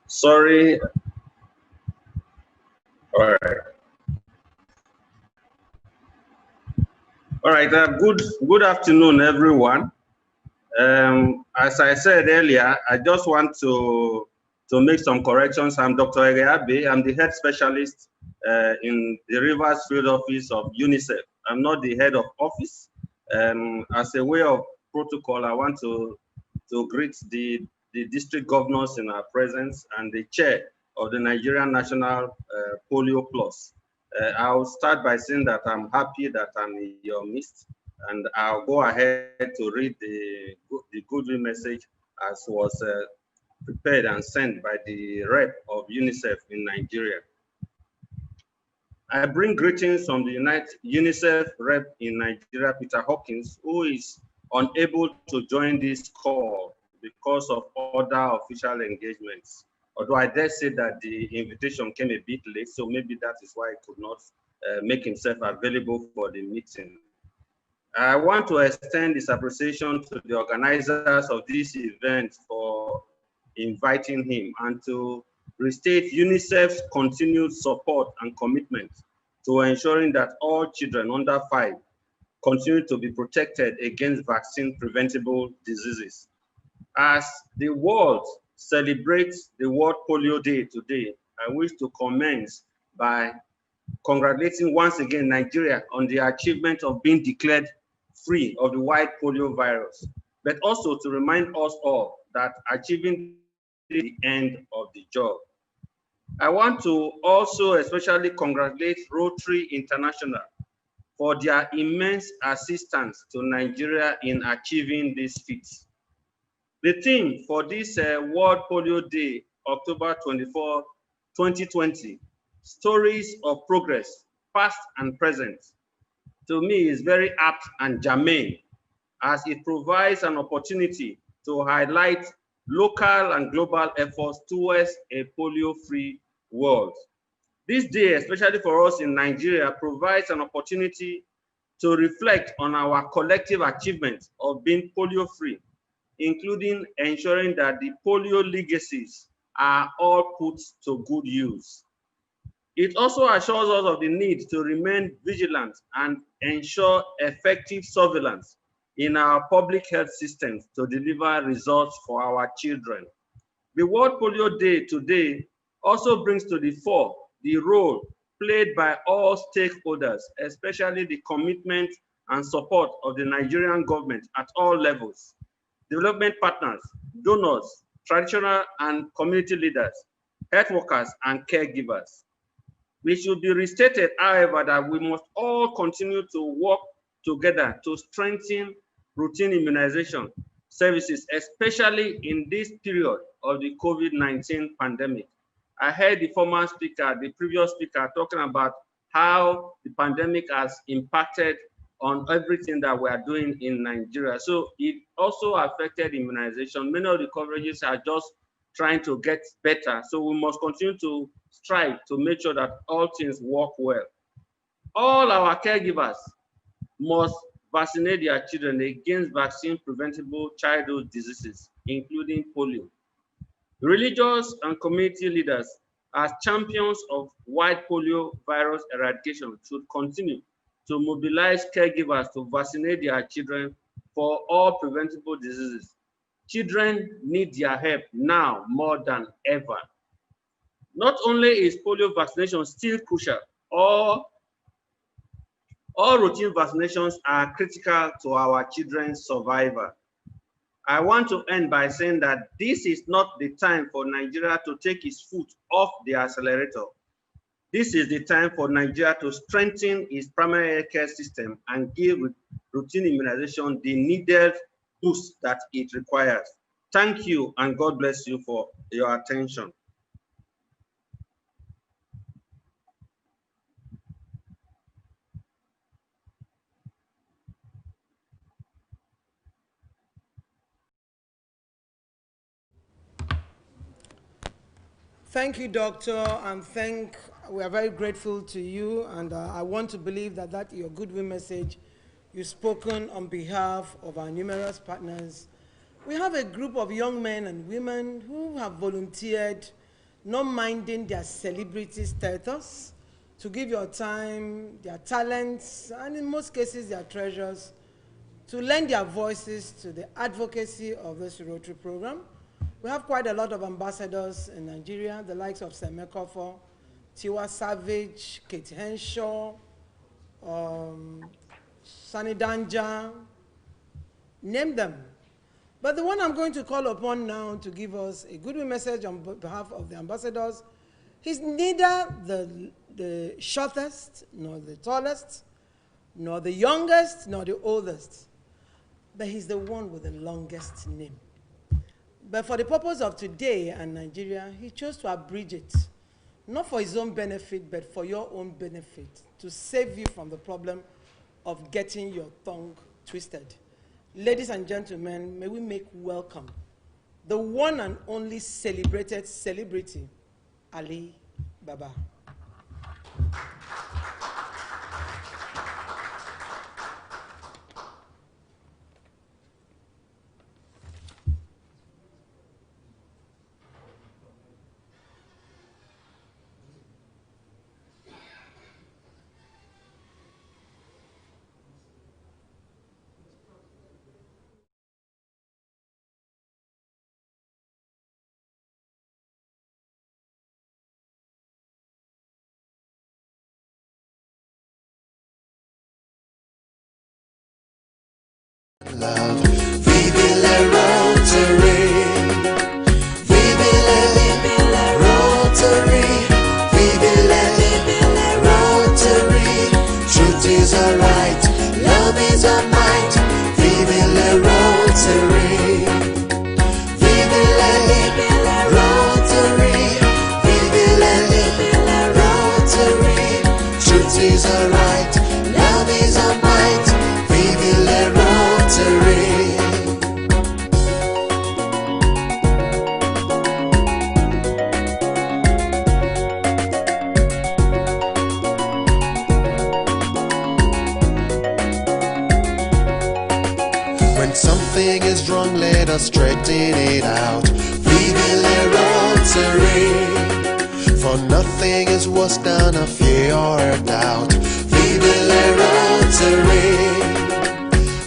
Speaker 11: Sorry. All right. All right. Good afternoon, everyone. As I said earlier, I just want to make some corrections. I'm Dr. Egeabe. I'm the head specialist in the Rivers Field Office of UNICEF. I'm not the head of office. As a way of protocol, I want to greet the district governors in our presence and the chair of the Nigerian National Polio Plus. I'll start by saying that I'm happy that I'm in your midst, and I'll go ahead to read the goodwill message as was prepared and sent by the rep of UNICEF in Nigeria. I bring greetings from the UNICEF rep in Nigeria, Peter Hawkins, who is unable to join this call because of other official engagements. Although I dare say that the invitation came a bit late, so maybe that is why he could not make himself available for the meeting. I want to extend this appreciation to the organizers of this event for inviting him, and to restate UNICEF's continued support and commitment to ensuring that all children under 5 continue to be protected against vaccine-preventable diseases. As the world celebrates the World Polio Day today, I wish to commence by congratulating once again Nigeria on the achievement of being declared free of the white polio virus, but also to remind us all that achieving the end of the job. I want to also especially congratulate Rotary International for their immense assistance to Nigeria in achieving this feat. The theme for this World Polio Day, October 24, 2020, Stories of Progress, Past and Present, to me is very apt and germane, as it provides an opportunity to highlight local and global efforts towards a polio-free world. This day, especially for us in Nigeria, provides an opportunity to reflect on our collective achievements of being polio-free, including ensuring that the polio legacies are all put to good use. It also assures us of the need to remain vigilant and ensure effective surveillance in our public health systems to deliver results for our children. The World Polio Day today also brings to the fore the role played by all stakeholders, especially the commitment and support of the Nigerian government at all levels, development partners, donors, traditional and community leaders, health workers, and caregivers. We should be restated, however, that we must all continue to work together to strengthen routine immunization services, especially in this period of the COVID-19 pandemic. I heard the former speaker, the previous speaker, talking about how the pandemic has impacted on everything that we are doing in Nigeria. So it also affected immunization. Many of the coverages are just trying to get better. So we must continue to strive to make sure that all things work well. All our caregivers must vaccinate their children against vaccine-preventable childhood diseases, including polio. Religious and community leaders, as champions of white polio virus eradication, should continue to mobilize caregivers to vaccinate their children for all preventable diseases. Children need their help now more than ever. Not only is polio vaccination still crucial, all routine vaccinations are critical to our children's survival. I want to end by saying that this is not the time for Nigeria to take its foot off the accelerator. This is the time for Nigeria to strengthen its primary health care system and give routine immunization the needed boost that it requires. Thank you, and God bless you for your attention.
Speaker 7: Thank you, Doctor, and we are very grateful to you, and I want to believe that your goodwill message you've spoken on behalf of our numerous partners. We have a group of young men and women who have volunteered, not minding their celebrity status, to give your time, their talents, and in most cases their treasures, to lend their voices to the advocacy of this Rotary program. We have quite a lot of ambassadors in Nigeria, the likes of Semekofo, Tiwa Savage, Kate Henshaw, Sani Danja, name them. But the one I'm going to call upon now to give us a goodwill message on behalf of the ambassadors, he's neither the shortest, nor the tallest, nor the youngest, nor the oldest, but he's the one with the longest name. But for the purpose of today and Nigeria, he chose to abridge it, not for his own benefit, but for your own benefit, to save you from the problem of getting your tongue twisted. Ladies and gentlemen, may we make welcome the one and only celebrated celebrity, Ali Baba.
Speaker 8: Love, vive le Rotary, vive le Rotary, vive le Rotary. Truth is alright, love is a might. Vive le Rotary, vive le Rotary, vive le Rotary. Truth is alright, love is a might. Vive le Rotary. When something is wrong, let us straighten it out. Vive le Rotary. For nothing is worse than a fear or a doubt. Vive le Rotary.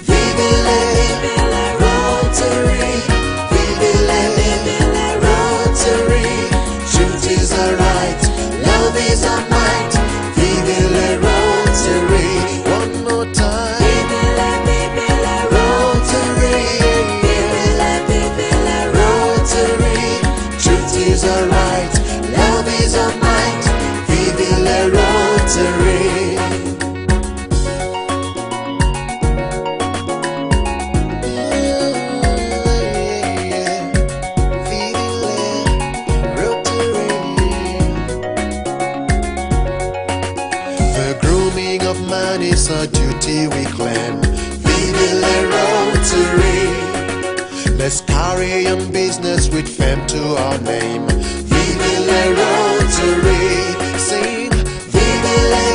Speaker 8: Vive le Rotary. Vive le Rotary. Truth is alright, love is a might. Vive le Rotary. One more time. Vive le Rotary. Vive le Rotary. Truth is alright, love is a might. Vive le Rotary. clan. Vive le Rotary. Let's carry on business with fame to our name. Vive le Rotary. Sing, vive le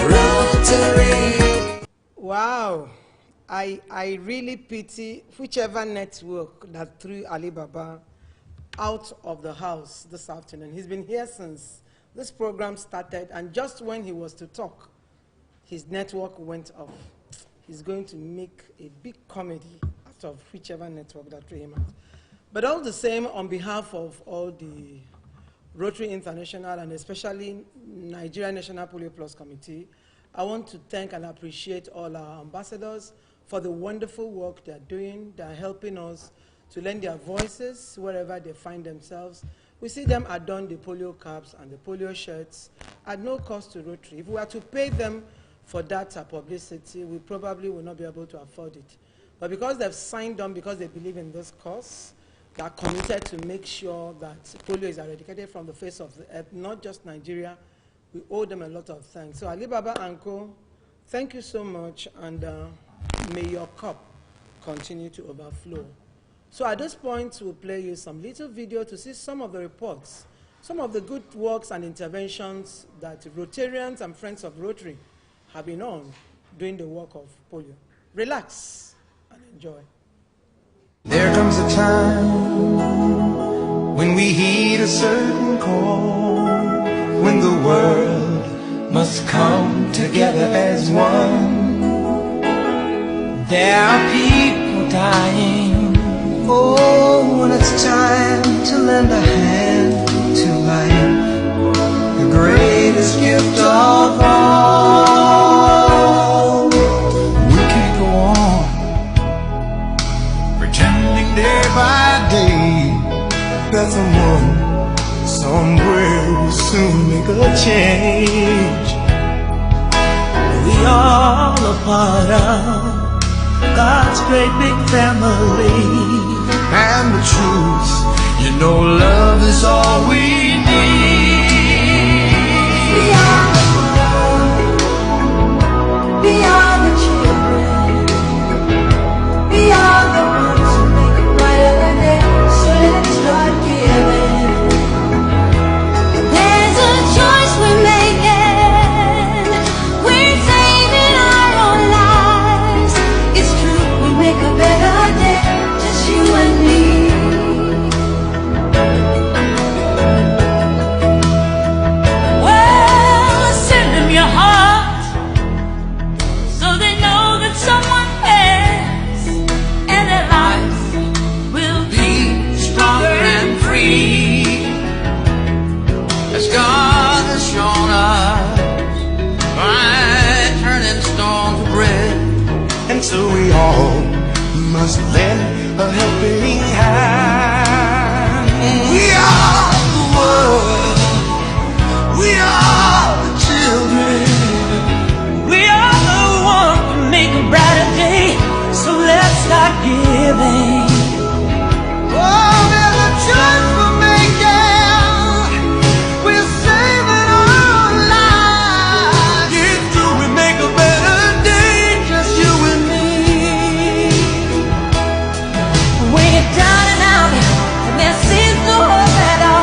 Speaker 8: Rotary.
Speaker 7: Wow. I really pity whichever network that threw Alibaba out of the house this afternoon. He's been here since this program started, and just when he was to talk, his network went off. He's going to make a big comedy out of whichever network that threw him out. But all the same, on behalf of all the Rotary International and especially Nigeria National Polio Plus Committee, I want to thank and appreciate all our ambassadors for the wonderful work they're doing. They're helping us to lend their voices wherever they find themselves. We see them adorn the polio caps and the polio shirts at no cost to Rotary. If we were to pay them for that publicity, we probably will not be able to afford it. But because they've signed on, because they believe in this cause, they are committed to make sure that polio is eradicated from the face of the earth, not just Nigeria. We owe them a lot of thanks. So Alibaba and Co, thank you so much, and may your cup continue to overflow. So at this point, we'll play you some little video to see some of the reports, some of the good works and interventions that Rotarians and Friends of Rotary have been on doing the work of polio. Relax and enjoy.
Speaker 12: There comes a time when we heed a certain call, when the world must come together as one. There are people dying. Oh, when it's time to lend a hand to life, the greatest gift of all. We can't go on pretending day by day that someone somewhere will soon make a change. We all a part of God's great big family. And the truth, you know, love is all we need. We are the world. We are the children. We are the ones who make a brighter day. So let's start giving. There's a choice we're making. We're saving our own lives. It's true, we make a better day. Just you and me. Well, send them your heart so they know that someone cares, and their lives will be stronger and free, as God has shown us by turning stone to bread. And so we all must lend a helping hand. We are the world. We are the children. We are the ones to make a brighter day. So let's start giving. Oh, there's a choice we're making. We're saving our lives. It's true, we make a better day. Just you and me. When you're down and out, and there seems no hope at all.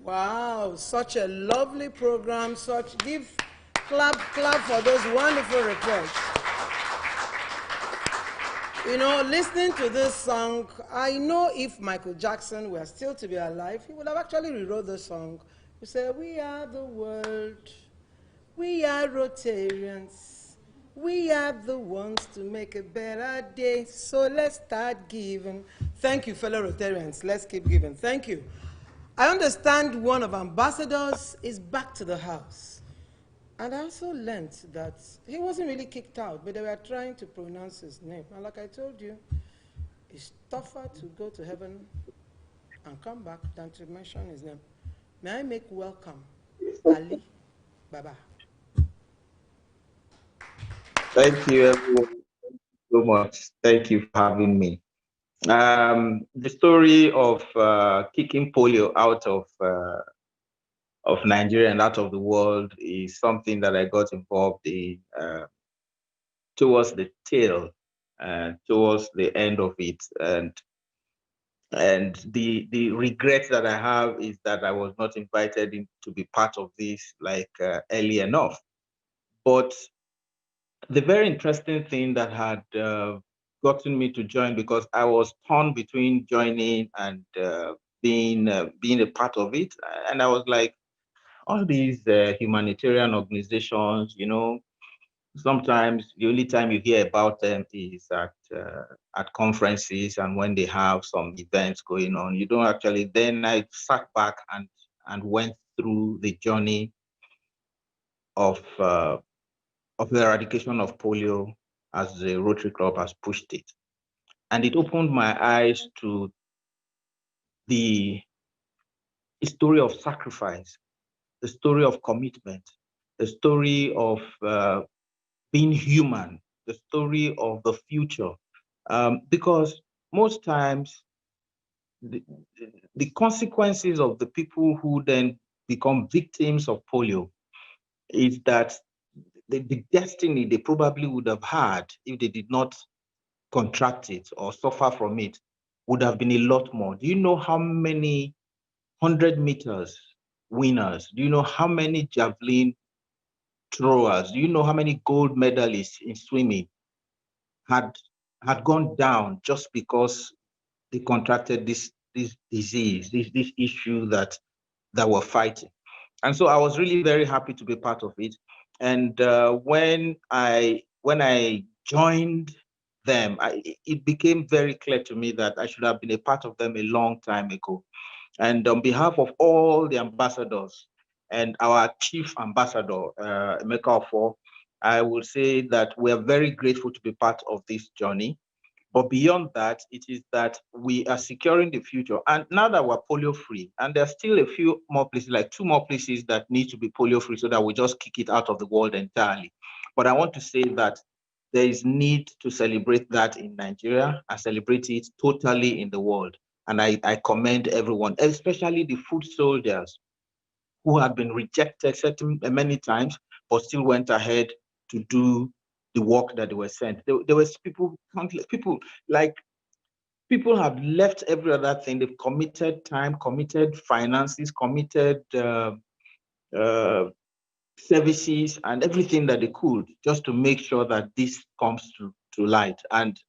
Speaker 7: Wow, such a lovely program. Clap for those wonderful reports. You know, listening to this song, I know if Michael Jackson were still to be alive, he would have actually rewrote the song. He said, "We are the world, we are Rotarians, we are the ones to make a better day, so let's start giving." Thank you, fellow Rotarians. Let's keep giving. Thank you. I understand one of our ambassadors is back to the house. And I also learned that he wasn't really kicked out, but they were trying to pronounce his name. And like I told you, it's tougher to go to heaven and come back than to mention his name. May I make welcome Ali Baba.
Speaker 13: Thank you, everyone, so much. Thank you for having me. The story of kicking polio out of Nigeria and out of the world is something that I got involved in towards the tail, towards the end of it, and the regret that I have is that I was not invited in to be part of this early enough. But the very interesting thing that had gotten me to join, because I was torn between joining and being a part of it, and I was like, all these humanitarian organizations, you know, sometimes the only time you hear about them is at conferences and when they have some events going on. You don't actually. Then I sat back and went through the journey of the eradication of polio as the Rotary Club has pushed it, and it opened my eyes to the story of sacrifice, the story of commitment, the story of being human, the story of the future. Because most times, the consequences of the people who then become victims of polio is that the destiny they probably would have had if they did not contract it or suffer from it would have been a lot more. Do you know how many 100 meters winners? Do you know how many javelin throwers? Do you know how many gold medalists in swimming had gone down just because they contracted this disease, this issue that we're fighting? And so I was really very happy to be part of it. And when I joined them, it became very clear to me that I should have been a part of them a long time ago. And on behalf of all the ambassadors and our chief ambassador, Emeka Ofo, I will say that we are very grateful to be part of this journey. But beyond that, it is that we are securing the future. And now that we're polio free, and there's still a few more places, like 2 more places that need to be polio free so that we just kick it out of the world entirely. But I want to say that there is need to celebrate that in Nigeria and celebrate it totally in the world. And I commend everyone, especially the foot soldiers who had been rejected many times, but still went ahead to do the work that they were sent. There was countless people, like people have left every other thing. They've committed time, committed finances, committed services and everything that they could just to make sure that this comes to light. And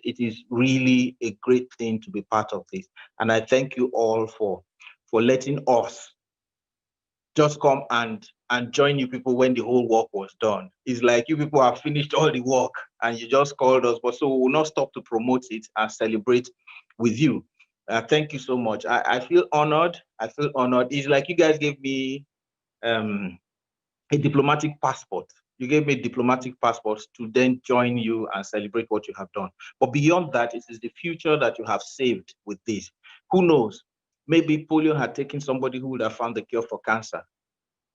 Speaker 13: it is really a great thing to be part of this. And I thank you all for letting us just come and join you people when the whole work was done. It's like you people have finished all the work and you just called us, but so we will not stop to promote it and celebrate with you. Thank you so much. I feel honored. I feel honored. It's like you guys gave me a diplomatic passport. You gave me a diplomatic passport to then join you and celebrate what you have done. But beyond that, it is the future that you have saved with this. Who knows? Maybe polio had taken somebody who would have found the cure for cancer.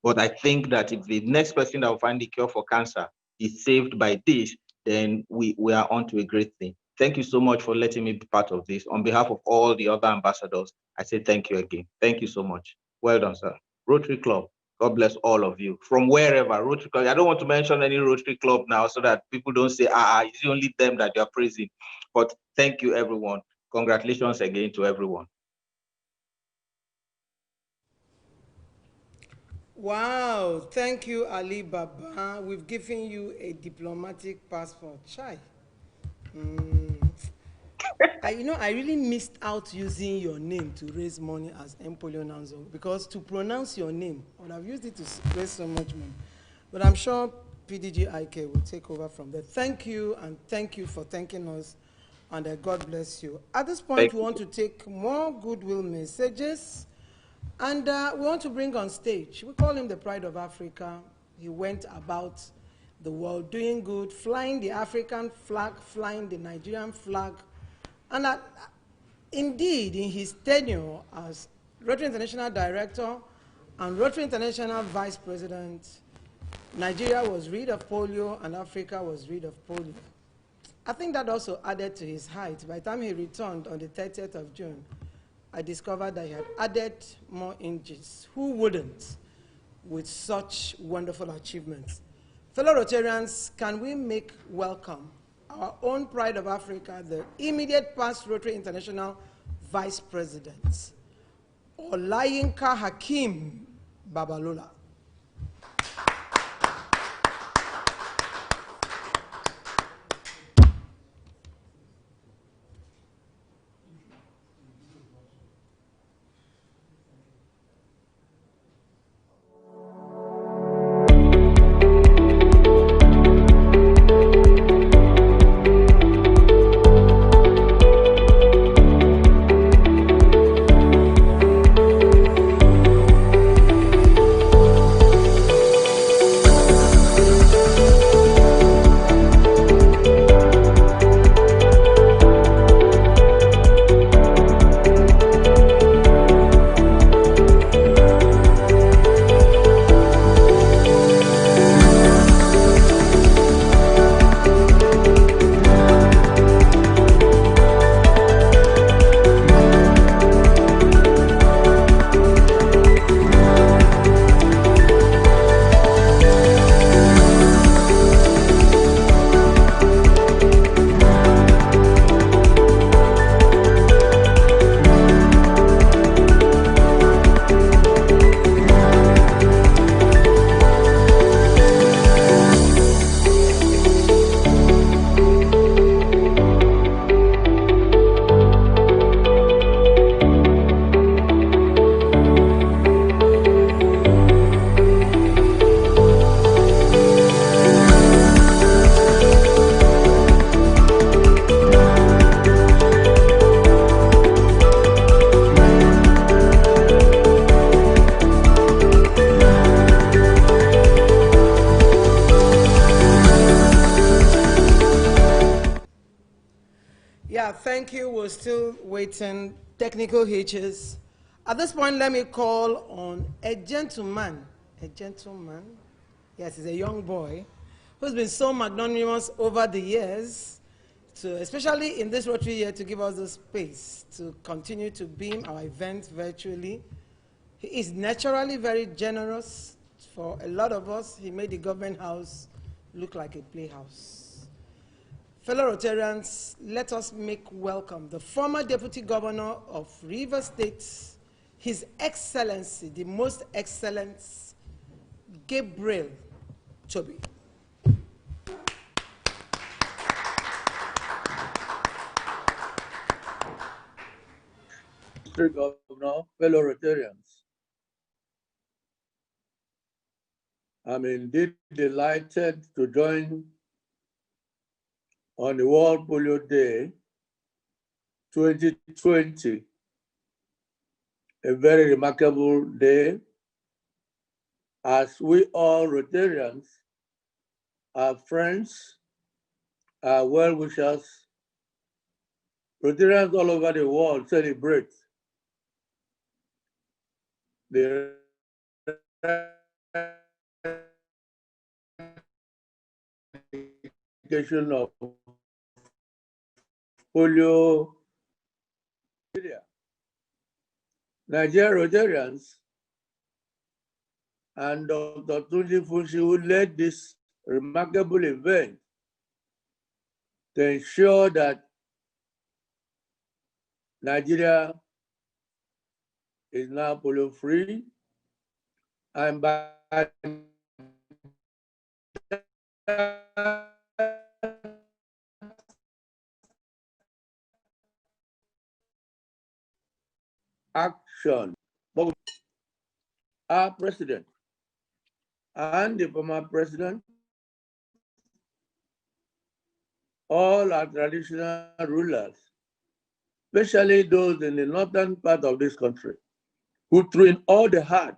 Speaker 13: But I think that if the next person that will find the cure for cancer is saved by this, then we are on to a great thing. Thank you so much for letting me be part of this. On behalf of all the other ambassadors, I say thank you again. Thank you so much. Well done, sir. Rotary Club, God bless all of you. From wherever, Rotary Club, I don't want to mention any Rotary Club now so that people don't say, it's only them that you're praising. But thank you, everyone. Congratulations again to everyone.
Speaker 7: Wow, thank you, Ali Baba. We've given you a diplomatic passport. Chai. I really missed out using your name to raise money as Empolio Nanzo, because to pronounce your name, I would have used it to raise so much money. But I'm sure PDG IK will take over from there. Thank you, and thank you for thanking us, and God bless you. At this point, we want to take more goodwill messages, and we want to bring on stage. We call him the Pride of Africa. He went about the world doing good, flying the African flag, flying the Nigerian flag, and indeed, in his tenure as Rotary International Director and Rotary International Vice President, Nigeria was rid of polio and Africa was rid of polio. I think that also added to his height. By the time he returned on the 30th of June, I discovered that he had added more inches. Who wouldn't, with such wonderful achievements? Fellow Rotarians, can we make welcome our own Pride of Africa, the immediate past Rotary International Vice President, Olayinka Hakeem Babalola. Yeah, thank you. We're still waiting. Technical hitches. At this point, let me call on a gentleman. A gentleman. Yes, he's a young boy who's been so magnanimous over the years, especially in this Rotary year, to give us the space to continue to beam our events virtually. He is naturally very generous. For a lot of us, he made the government house look like a playhouse. Fellow Rotarians, let us make welcome the former Deputy Governor of Rivers State, His Excellency, the Most Excellent Gabriel Chobi.
Speaker 14: District Governor, fellow Rotarians, I'm indeed delighted to join on the World Polio Day 2020, a very remarkable day, as we all Rotarians, our friends, our well-wishers, Rotarians all over the world celebrate the eradication of polio. Nigerian Rotarians and Dr. Tunji Funshi, who led this remarkable event to ensure that Nigeria is now polio-free And by action, our president and the former president, all our traditional rulers, especially those in the northern part of this country, who threw in all they had.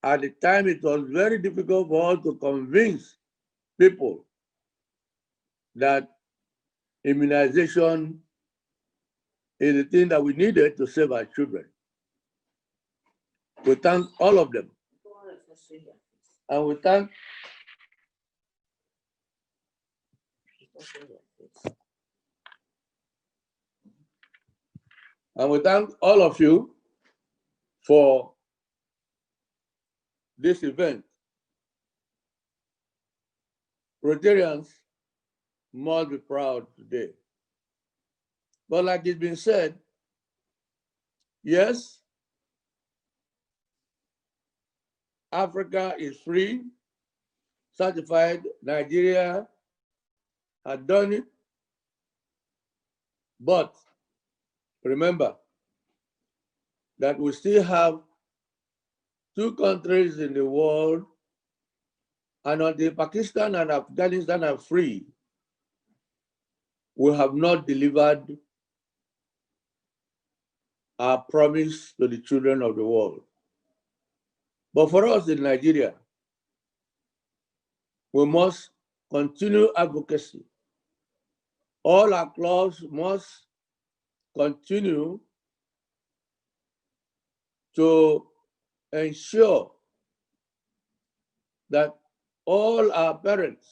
Speaker 14: At the time, it was very difficult for us to convince people that immunization is the thing that we needed to save our children. We thank all of them. And we thank all of you for this event. Rotarians must be proud today. But like it's been said, yes, Africa is free, certified, Nigeria had done it. But remember that we still have 2 countries in the world, and until Pakistan and Afghanistan are free, we have not delivered our promise to the children of the world. But for us in Nigeria, we must continue advocacy. All our clubs must continue to ensure that all our parents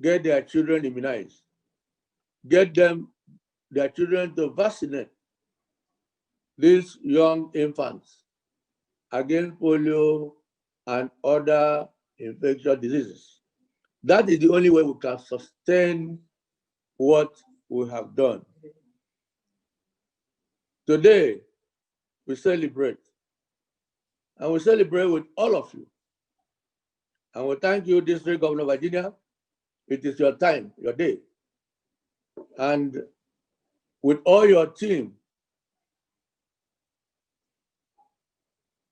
Speaker 14: get their children immunized, get their children to vaccinate these young infants against polio and other infectious diseases. That is the only way we can sustain what we have done. Today, we celebrate, and we celebrate with all of you. And we thank you, District Governor Virginia. It is your time, your day. And with all your team,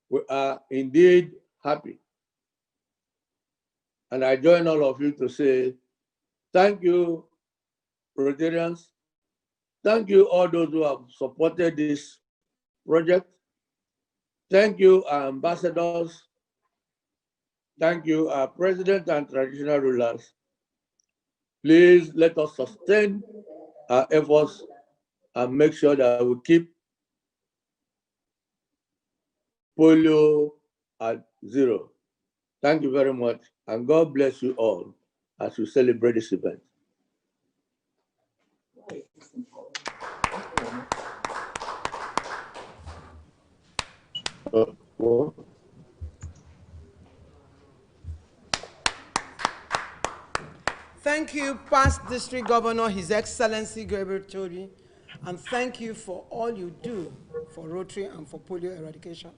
Speaker 14: we are indeed happy. And I join all of you to say, thank you, Rotarians. Thank you, all those who have supported this project. Thank you, our ambassadors. Thank you, our president and traditional rulers. Please let us sustain our efforts and make sure that we keep polio at 0. Thank you very much, and God bless you all as we celebrate this event.
Speaker 7: Thank you, past District Governor, His Excellency Gabriel Toby, and thank you for all you do for Rotary and for polio eradication.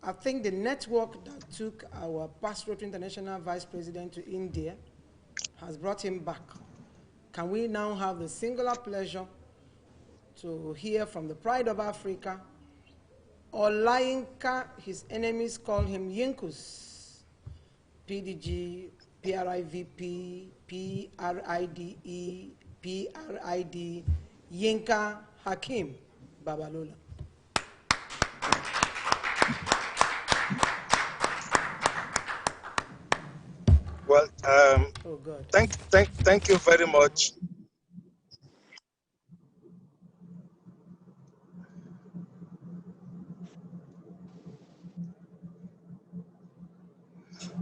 Speaker 7: I think the network that took our past Rotary International Vice President to India has brought him back. Can we now have the singular pleasure to hear from the pride of Africa, Olayinka, his enemies call him Yinkus, PDG, PRIVP, PRIDE, PRID, Yinka Hakim Babalola.
Speaker 15: Well, thank you very much.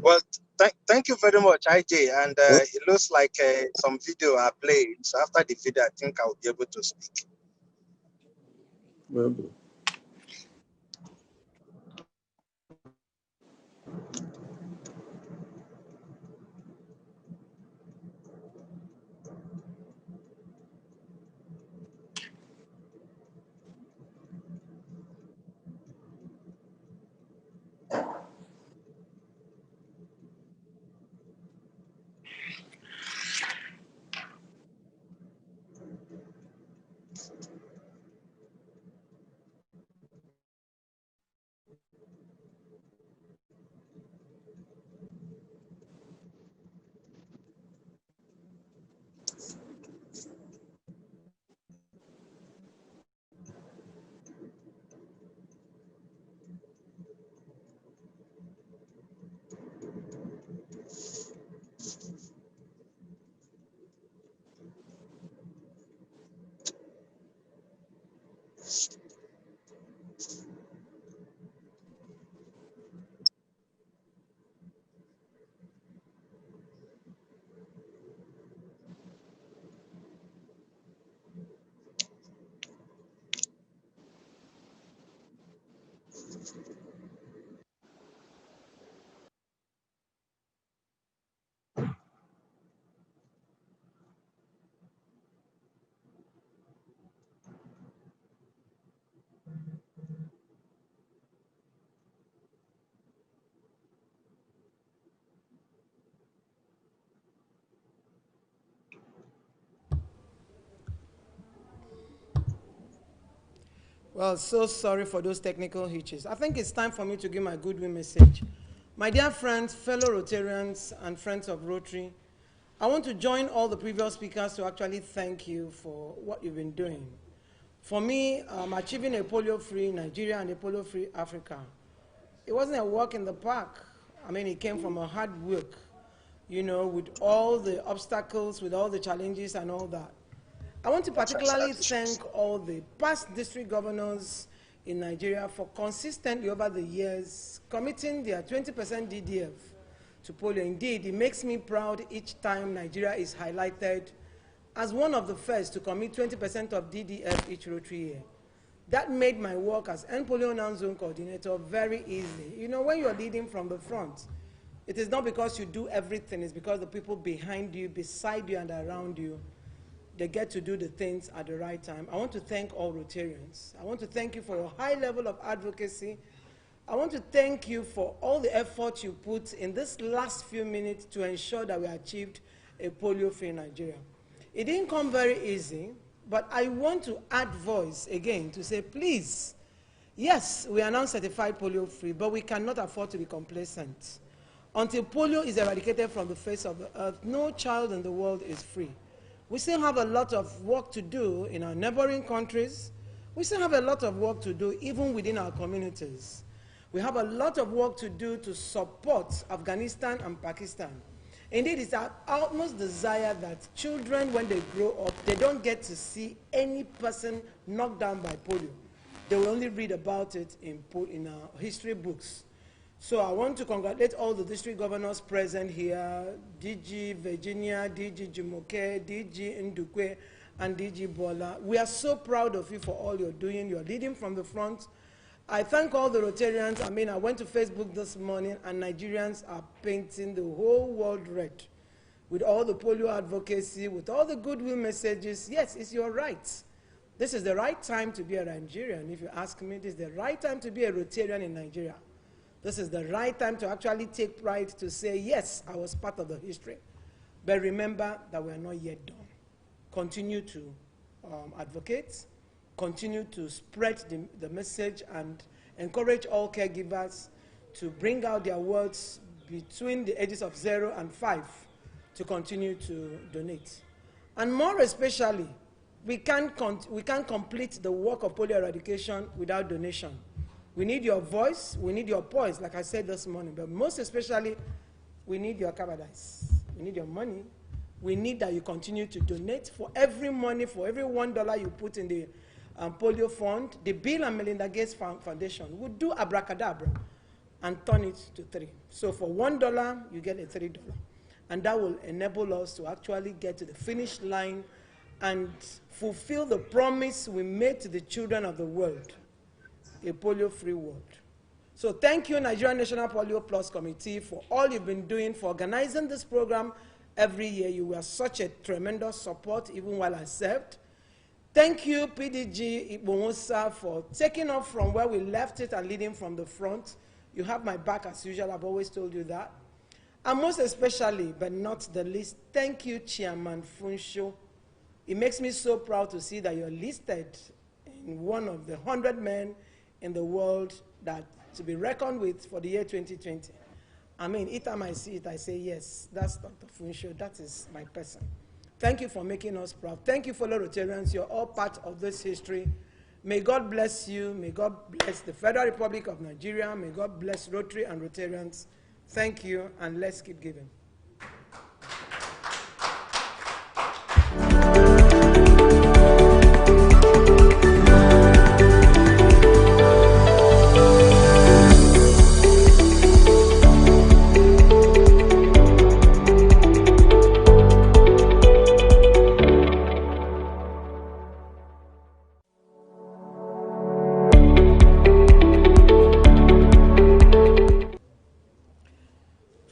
Speaker 15: Well, thank you very much, IJ. And it looks like some video are played. So after the video, I think I'll be able to speak.
Speaker 7: Well, so sorry for those technical hitches. I think it's time for me to give my goodwill message. My dear friends, fellow Rotarians, and friends of Rotary, I want to join all the previous speakers to actually thank you for what you've been doing. For me, achieving a polio-free Nigeria and a polio-free Africa, it wasn't a walk in the park. I mean, it came from a hard work, you know, with all the obstacles, with all the challenges and all that. I want to particularly thank all the past district governors in Nigeria for consistently over the years committing their 20% DDF to polio. Indeed, it makes me proud each time Nigeria is highlighted as one of the first to commit 20% of DDF each Rotary year. That made my work as End Polio Non-Zone Coordinator very easy. You know, when you're leading from the front, it is not because you do everything, it's because the people behind you, beside you, and around you, they get to do the things at the right time. I want to thank all Rotarians. I want to thank you for your high level of advocacy. I want to thank you for all the effort you put in this last few minutes to ensure that we achieved a polio-free Nigeria. It didn't come very easy, but I want to add voice again to say, please, yes, we are now certified polio-free, but we cannot afford to be complacent. Until polio is eradicated from the face of the earth, no child in the world is free. We still have a lot of work to do in our neighboring countries. We still have a lot of work to do even within our communities. We have a lot of work to do to support Afghanistan and Pakistan. Indeed, it's our utmost desire that children, when they grow up, they don't get to see any person knocked down by polio. They will only read about it in our history books. So I want to congratulate all the district governors present here, DG Virginia, DG Jumoke, DG Ndukwe, and DG Bola. We are so proud of you for all you're doing. You're leading from the front. I thank all the Rotarians. I mean, I went to Facebook this morning, and Nigerians are painting the whole world red with all the polio advocacy, with all the goodwill messages. Yes, it's your right. This is the right time to be a Nigerian. If you ask me, this is the right time to be a Rotarian in Nigeria. This is the right time to actually take pride to say, yes, I was part of the history. But remember that we are not yet done. Continue to advocate, continue to spread the message, and encourage all caregivers to bring out their words between the ages of 0 and 5 to continue to donate. And more especially, we can't complete the work of polio eradication without donation. We need your voice, we need your poise, like I said this morning, but most especially, we need your cabadais. We need your money. We need that you continue to donate. For every money, for every $1 you put in the polio fund, the Bill and Melinda Gates Foundation will do abracadabra and turn it to 3. So for $1, you get a $3. And that will enable us to actually get to the finish line and fulfill the promise we made to the children of the world, a polio-free world. So thank you, Nigerian National Polio Plus Committee, for all you've been doing for organizing this program every year. You were such a tremendous support even while I served. Thank you, PDG Ibomosa, for taking off from where we left it and leading from the front. You have my back as usual. I've always told you that. And most especially, but not the least, thank you, Chairman Funsho. It makes me so proud to see that you're listed in one of the 100 men in the world that to be reckoned with for the year 2020. I mean, each time I see it, I say, yes, that's Dr. Funsho. That is my person. Thank you for making us proud. Thank you, fellow Rotarians. You're all part of this history. May God bless you. May God bless the Federal Republic of Nigeria. May God bless Rotary and Rotarians. Thank you, and let's keep giving.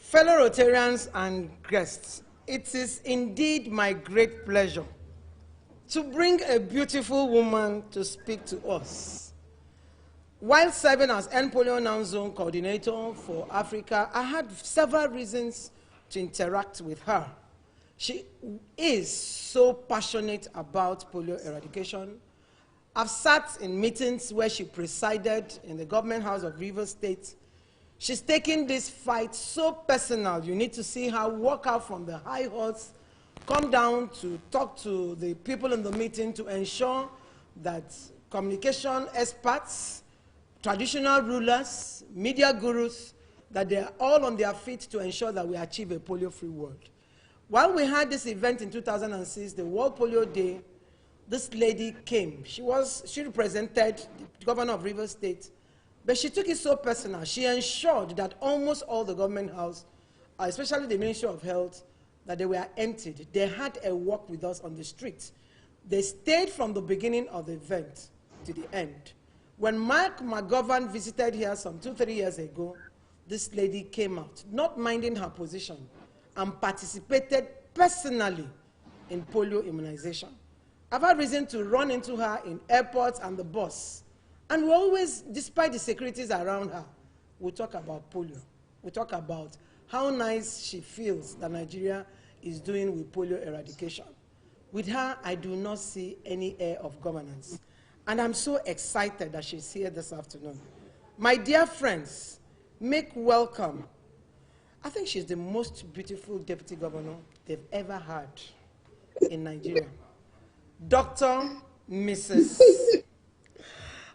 Speaker 7: Fellow Rotarians and guests, it is indeed my great pleasure to bring a beautiful woman to speak to us. While serving as End Polio Non-Zone Coordinator for Africa, I had several reasons to interact with her. She is so passionate about polio eradication. I've sat in meetings where she presided in the government house of Rivers State. She's taking this fight so personal. You need to see her walk out from the high horse, come down to talk to the people in the meeting to ensure that communication experts, traditional rulers, media gurus, that they are all on their feet to ensure that we achieve a polio-free world. While we had this event in 2006, the World Polio Day, this lady came. She represented the governor of Rivers State, but she took it so personal. She ensured that almost all the government house, especially the Ministry of Health, that they were emptied. They had a walk with us on the street. They stayed from the beginning of the event to the end. When Mark McGovern visited here some 2-3 years ago, this lady came out, not minding her position, and participated personally in polio immunization. I've had reason to run into her in airports and the bus. And we always, despite the securities around her, we talk about polio. We talk about how nice she feels that Nigeria is doing with polio eradication. With her, I do not see any air of governance. And I'm so excited that she's here this afternoon. My dear friends, make welcome. I think she's the most beautiful deputy governor they've ever had in Nigeria. Dr. Mrs.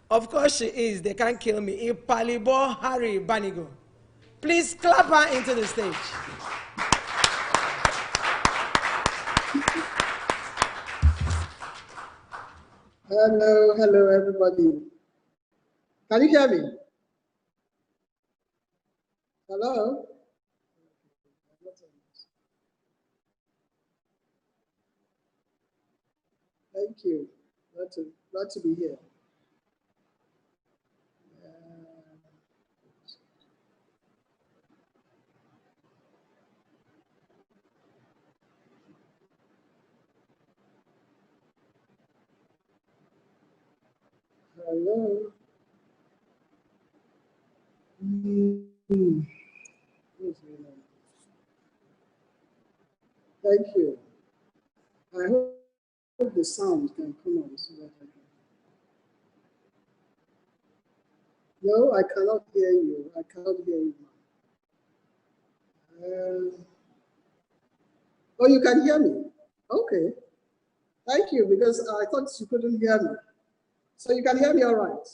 Speaker 7: Of course she is. They can't kill me. Ipalibo Harry Banigo. Please clap her into the stage.
Speaker 1: Hello, everybody. Can you hear me? Hello? Thank you. Glad to be here. Hello. Thank you. I hope the sound can come on so that I can. No, I cannot hear you. I cannot hear you. Oh, you can hear me? Okay. Thank you, because I thought you couldn't hear me. So you can hear me all right?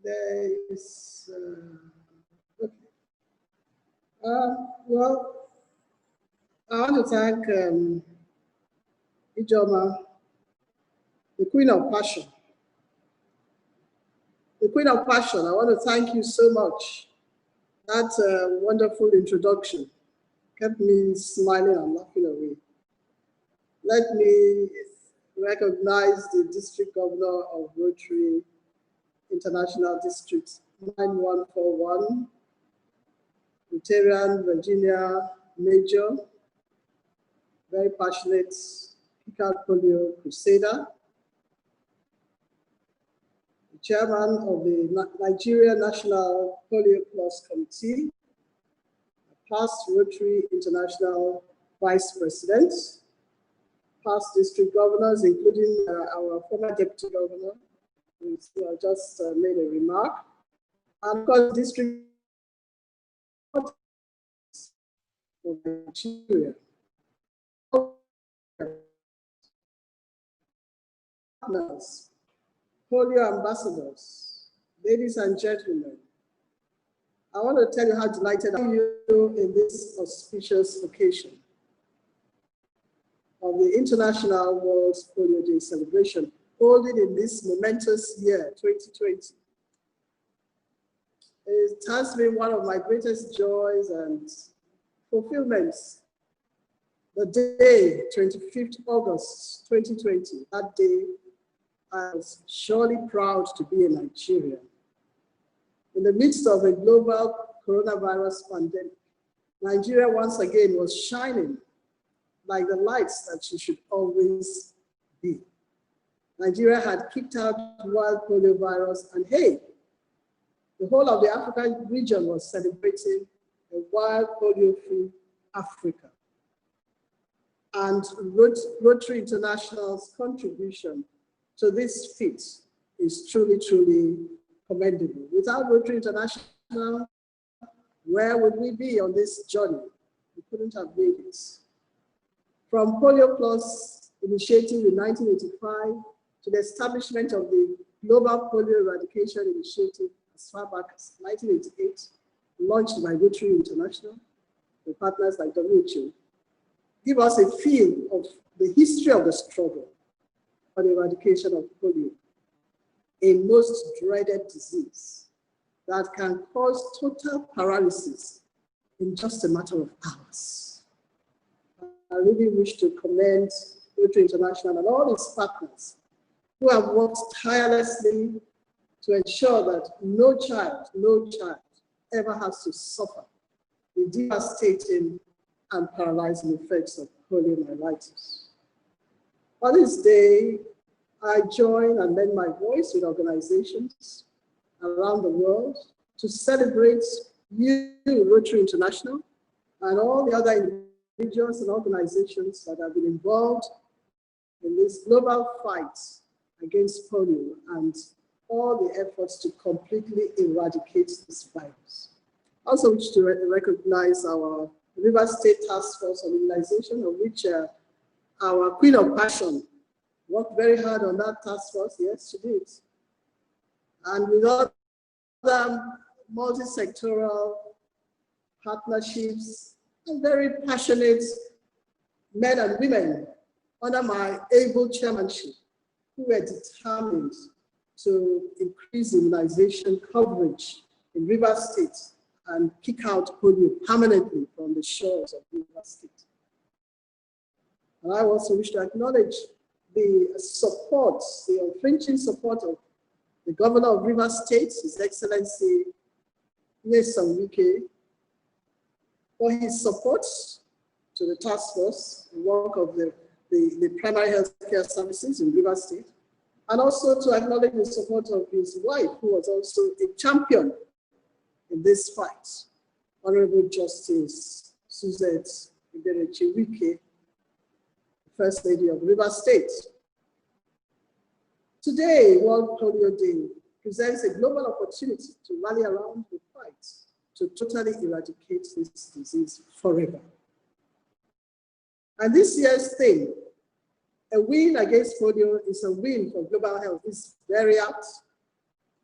Speaker 1: There is, okay. Well, I want to thank Ijoma, the Queen of Passion. The Queen of Passion, I want to thank you so much. That wonderful introduction kept me smiling and laughing away. Let me recognize the District Governor of Rotary International District 9141, Rotarian Virginia Major, very passionate Picard Polio Crusader, the Chairman of the Nigeria National Polio Plus Committee, past Rotary International Vice President, past district governors, including our former deputy governor, who just made a remark, and of course, district of Nigeria. Partners, polio ambassadors, ladies and gentlemen, I want to tell you how delighted I am in this auspicious occasion of the International World Polio Day celebration, holding in this momentous year, 2020. It has been one of my greatest joys and fulfillments. The day, 25th August, 2020, that day, I was surely proud to be a Nigerian. In the midst of a global coronavirus pandemic, Nigeria once again was shining like the lights that she should always be. Nigeria had kicked out wild polio virus, and hey, the whole of the African region was celebrating a wild polio-free Africa. And Rotary International's contribution to this feat is truly, truly commendable. Without Rotary International, where would we be on this journey? We couldn't have made it. From Polio Plus initiative in 1985 to the establishment of the Global Polio Eradication Initiative as far back as 1988, launched by Rotary International with partners like WHO, give us a feel of the history of the struggle for the eradication of polio, a most dreaded disease that can cause total paralysis in just a matter of hours. I really wish to commend Rotary International and all its partners who have worked tirelessly to ensure that no child ever has to suffer the devastating and paralyzing effects of poliomyelitis. On this day, I join and lend my voice with organizations around the world to celebrate you, Rotary International, and all the other individuals and organizations that have been involved in this global fight against polio and all the efforts to completely eradicate this virus. I also wish to recognize our River State Task Force on Immunization, of which our Queen of Passion worked very hard on that task force. Yes, she did. And with other multi-sectoral partnerships and very passionate men and women under my able chairmanship who were determined to increase immunization coverage in River State and kick out polio permanently from the shores of River State. And I also wish to acknowledge the support, the unflinching support of the Governor of River State, His Excellency Nyesom Wike, for his support to the task force, the work of the primary health care services in River State, and also to acknowledge the support of his wife, who was also a champion in this fight, Honorable Justice Suzette Iberechi Wike, First Lady of River State. Today, World Polio Day presents a global opportunity to rally around the fight to totally eradicate this disease forever. And this year's theme, a win against polio is a win for global health, is very apt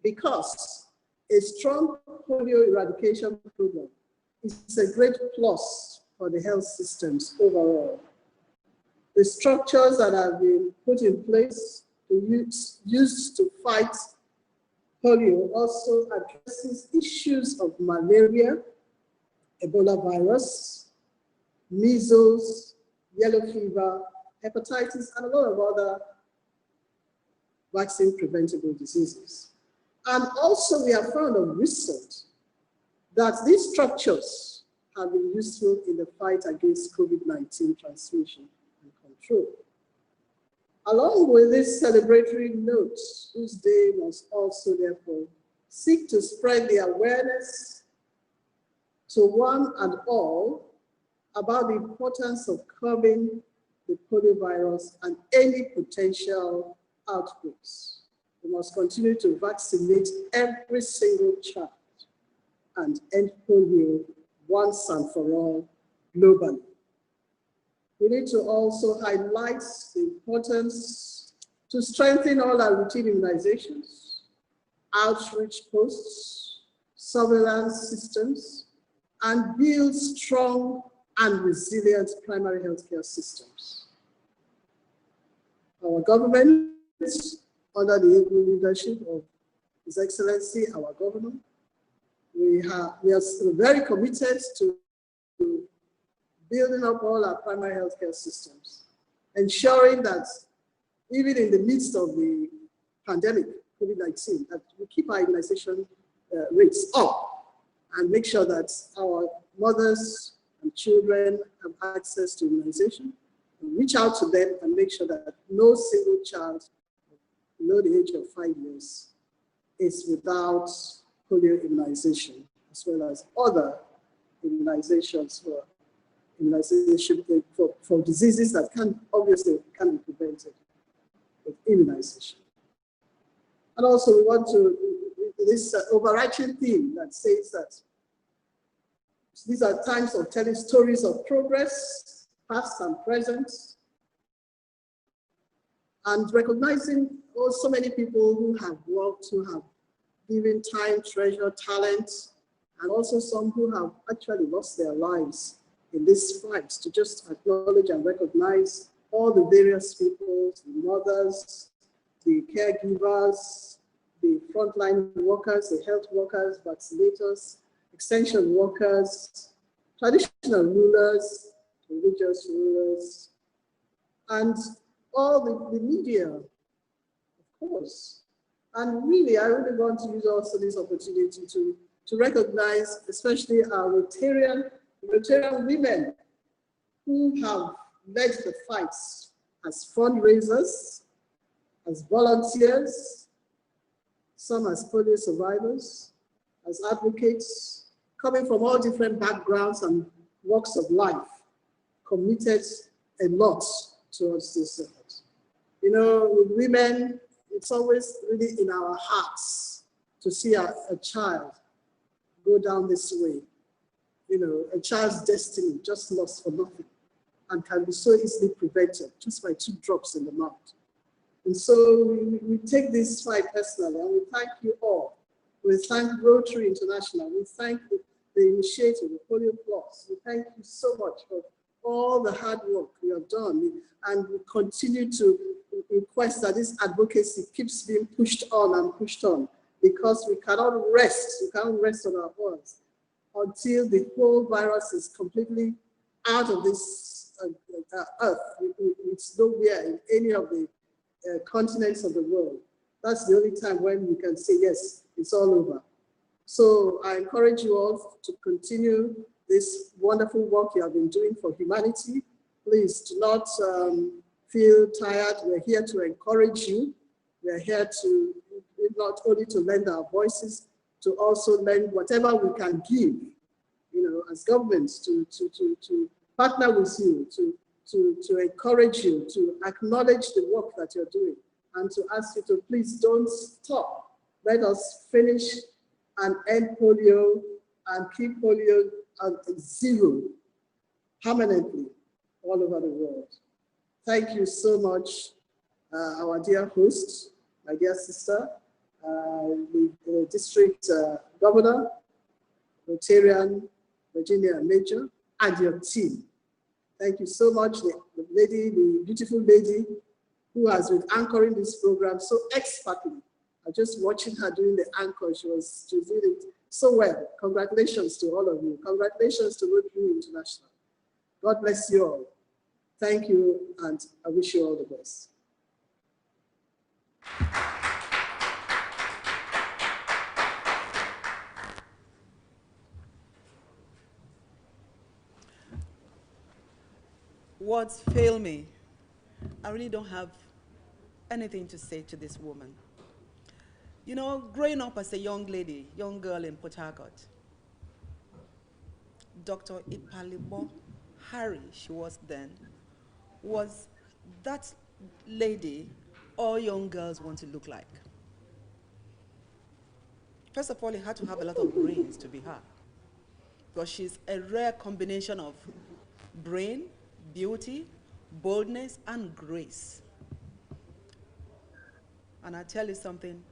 Speaker 1: because a strong polio eradication program is a great plus for the health systems overall. The structures that have been put in place used to fight polio also addresses issues of malaria, Ebola virus, measles, yellow fever, hepatitis, and a lot of other vaccine preventable diseases. And also we have found of recent that these structures have been useful in the fight against COVID-19 transmission and control. Along with this celebratory note, whose day must also therefore seek to spread the awareness to one and all about the importance of curbing the polio virus and any potential outbreaks. We must continue to vaccinate every single child and end polio once and for all globally. We need to also highlight the importance to strengthen all our routine immunizations, outreach posts, surveillance systems, and build strong and resilient primary healthcare systems. Our government, under the able leadership of His Excellency, our Governor, we are very committed to building up all our primary healthcare systems, ensuring that even in the midst of the pandemic, COVID-19, that we keep our immunization rates up and make sure that our mothers and children have access to immunization, and reach out to them and make sure that no single child below the age of 5 years is without polio immunization, as well as other immunizations for immunization for diseases that obviously can be prevented with immunization. And also we want to, this overarching theme that says that these are times of telling stories of progress, past and present, and recognizing so many people who have worked, who have given time, treasure, talent, and also some who have actually lost their lives in this fight, to just acknowledge and recognize all the various people, the mothers, the caregivers, the frontline workers, the health workers, vaccinators, extension workers, traditional rulers, religious rulers, and all the media, of course. And really, I really want to use also this opportunity to recognize especially our Rotarian women who have led the fights as fundraisers, as volunteers, some as polio survivors, as advocates, coming from all different backgrounds and walks of life, committed a lot towards this effort. You know, with women, it's always really in our hearts to see a child go down this way. You know, a child's destiny just lost for nothing and can be so easily prevented just by 2 drops in the mouth. And so we take this fight personally, and we thank you all. We thank Rotary International. We thank the initiative, the Polio Plus. We thank you so much for all the hard work you have done, and we continue to request that this advocacy keeps being pushed on, because we cannot rest. We cannot rest on our oars until the whole virus is completely out of this earth. It's nowhere in any of the continents of the world. That's the only time when we can say, yes, it's all over. So I encourage you all to continue this wonderful work you have been doing for humanity. Please do not feel tired. We're here to encourage you. We're here to not only to lend our voices, to also lend whatever we can give, you know, as governments, to partner with you, to encourage you, to acknowledge the work that you're doing, and to ask you to please don't stop. Let us finish and end polio and keep polio at 0 permanently all over the world. Thank you so much, our dear host, my dear sister, the district governor, Rotarian Virginia Major, and your team. Thank you so much, the lady, the beautiful lady who has been anchoring this program so expertly. I'm just watching her doing the anchor. She did it so well. Congratulations to all of you. Congratulations to Rotary International. God bless you all. Thank you, and I wish you all the best.
Speaker 2: Words fail me. I really don't have anything to say to this woman. You know, growing up as a young lady, young girl in Port Harcourt, Dr. Ipalibo Harry, she was then, was that lady all young girls want to look like. First of all, you had to have a lot of brains to be her, because she's a rare combination of brain, beauty, boldness, and grace. And I tell you something,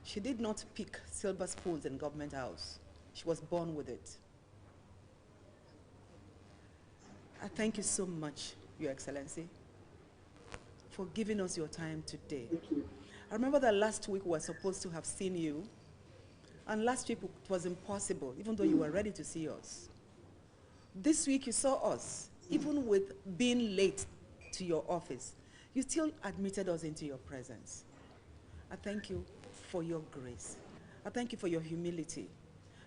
Speaker 2: she did not pick silver spoons in Government House. She was born with it. I thank you so much, Your Excellency, for giving us your time today. I remember that last week we were supposed to have seen you, and last week it was impossible, even though you were ready to see us. This week you saw us, even with being late to your office. You still admitted us into your presence. I thank you for your grace. I thank you for your humility.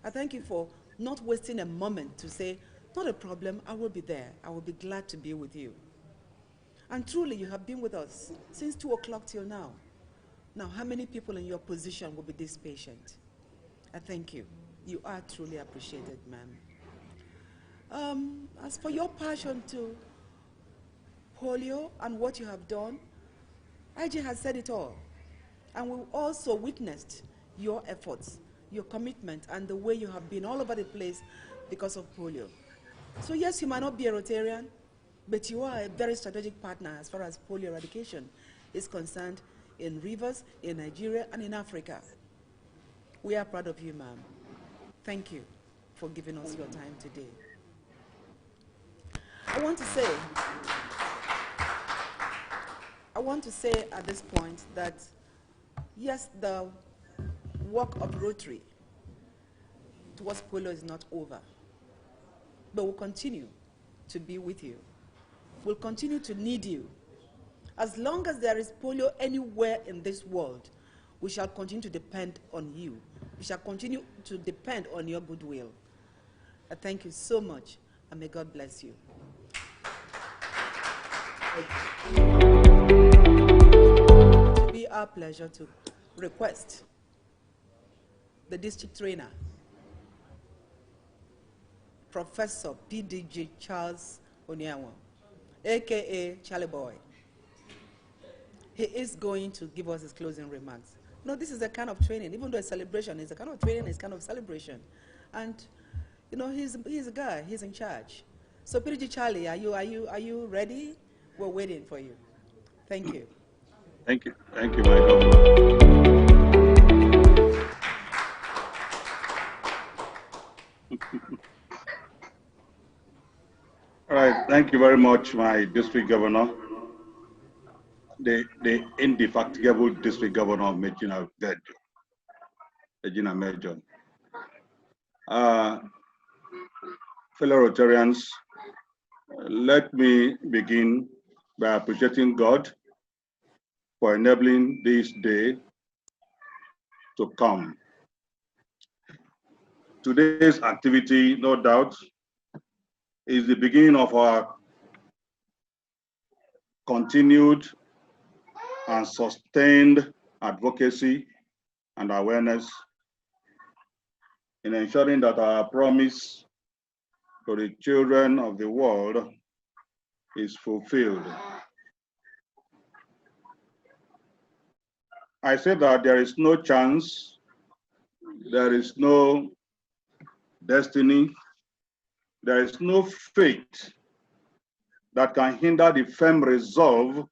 Speaker 2: I thank you for not wasting a moment to say, not a problem, I will be there. I will be glad to be with you. And truly, you have been with us since 2 o'clock till now. Now, how many people in your position will be this patient? I thank you. You are truly appreciated, ma'am. As for your passion to polio and what you have done, IG has said it all. And we also witnessed your efforts, your commitment, and the way you have been all over the place because of polio. So yes, you might not be a Rotarian, but you are a very strategic partner as far as polio eradication is concerned in Rivers, in Nigeria, and in Africa. We are proud of you, ma'am. Thank you for giving us your time today. I want to say at this point that yes, the work of Rotary towards polio is not over, but we'll continue to be with you. We'll continue to need you. As long as there is polio anywhere in this world, we shall continue to depend on you. We shall continue to depend on your goodwill. I thank you so much, and may God bless you. It will be our pleasure to request the district trainer, Professor PDG Charles Onyeama, aka Charlie Boy. He is going to give us his closing remarks. No, this is a kind of training, even though it's celebration, it's a kind of training, it's kind of celebration. And you know, he's a guy, he's in charge. So PDG Charlie, are you ready? We're waiting for you. Thank you.
Speaker 5: Thank you, my governor. All right, thank you very much, my district governor, the indefatigable district governor of Regina Major. Fellow Rotarians, let me begin by appreciating God for enabling this day to come. Today's activity, no doubt, is the beginning of our continued and sustained advocacy and awareness in ensuring that our promise to the children of the world is fulfilled. I say that there is no chance, there is no destiny, there is no fate that can hinder the firm resolve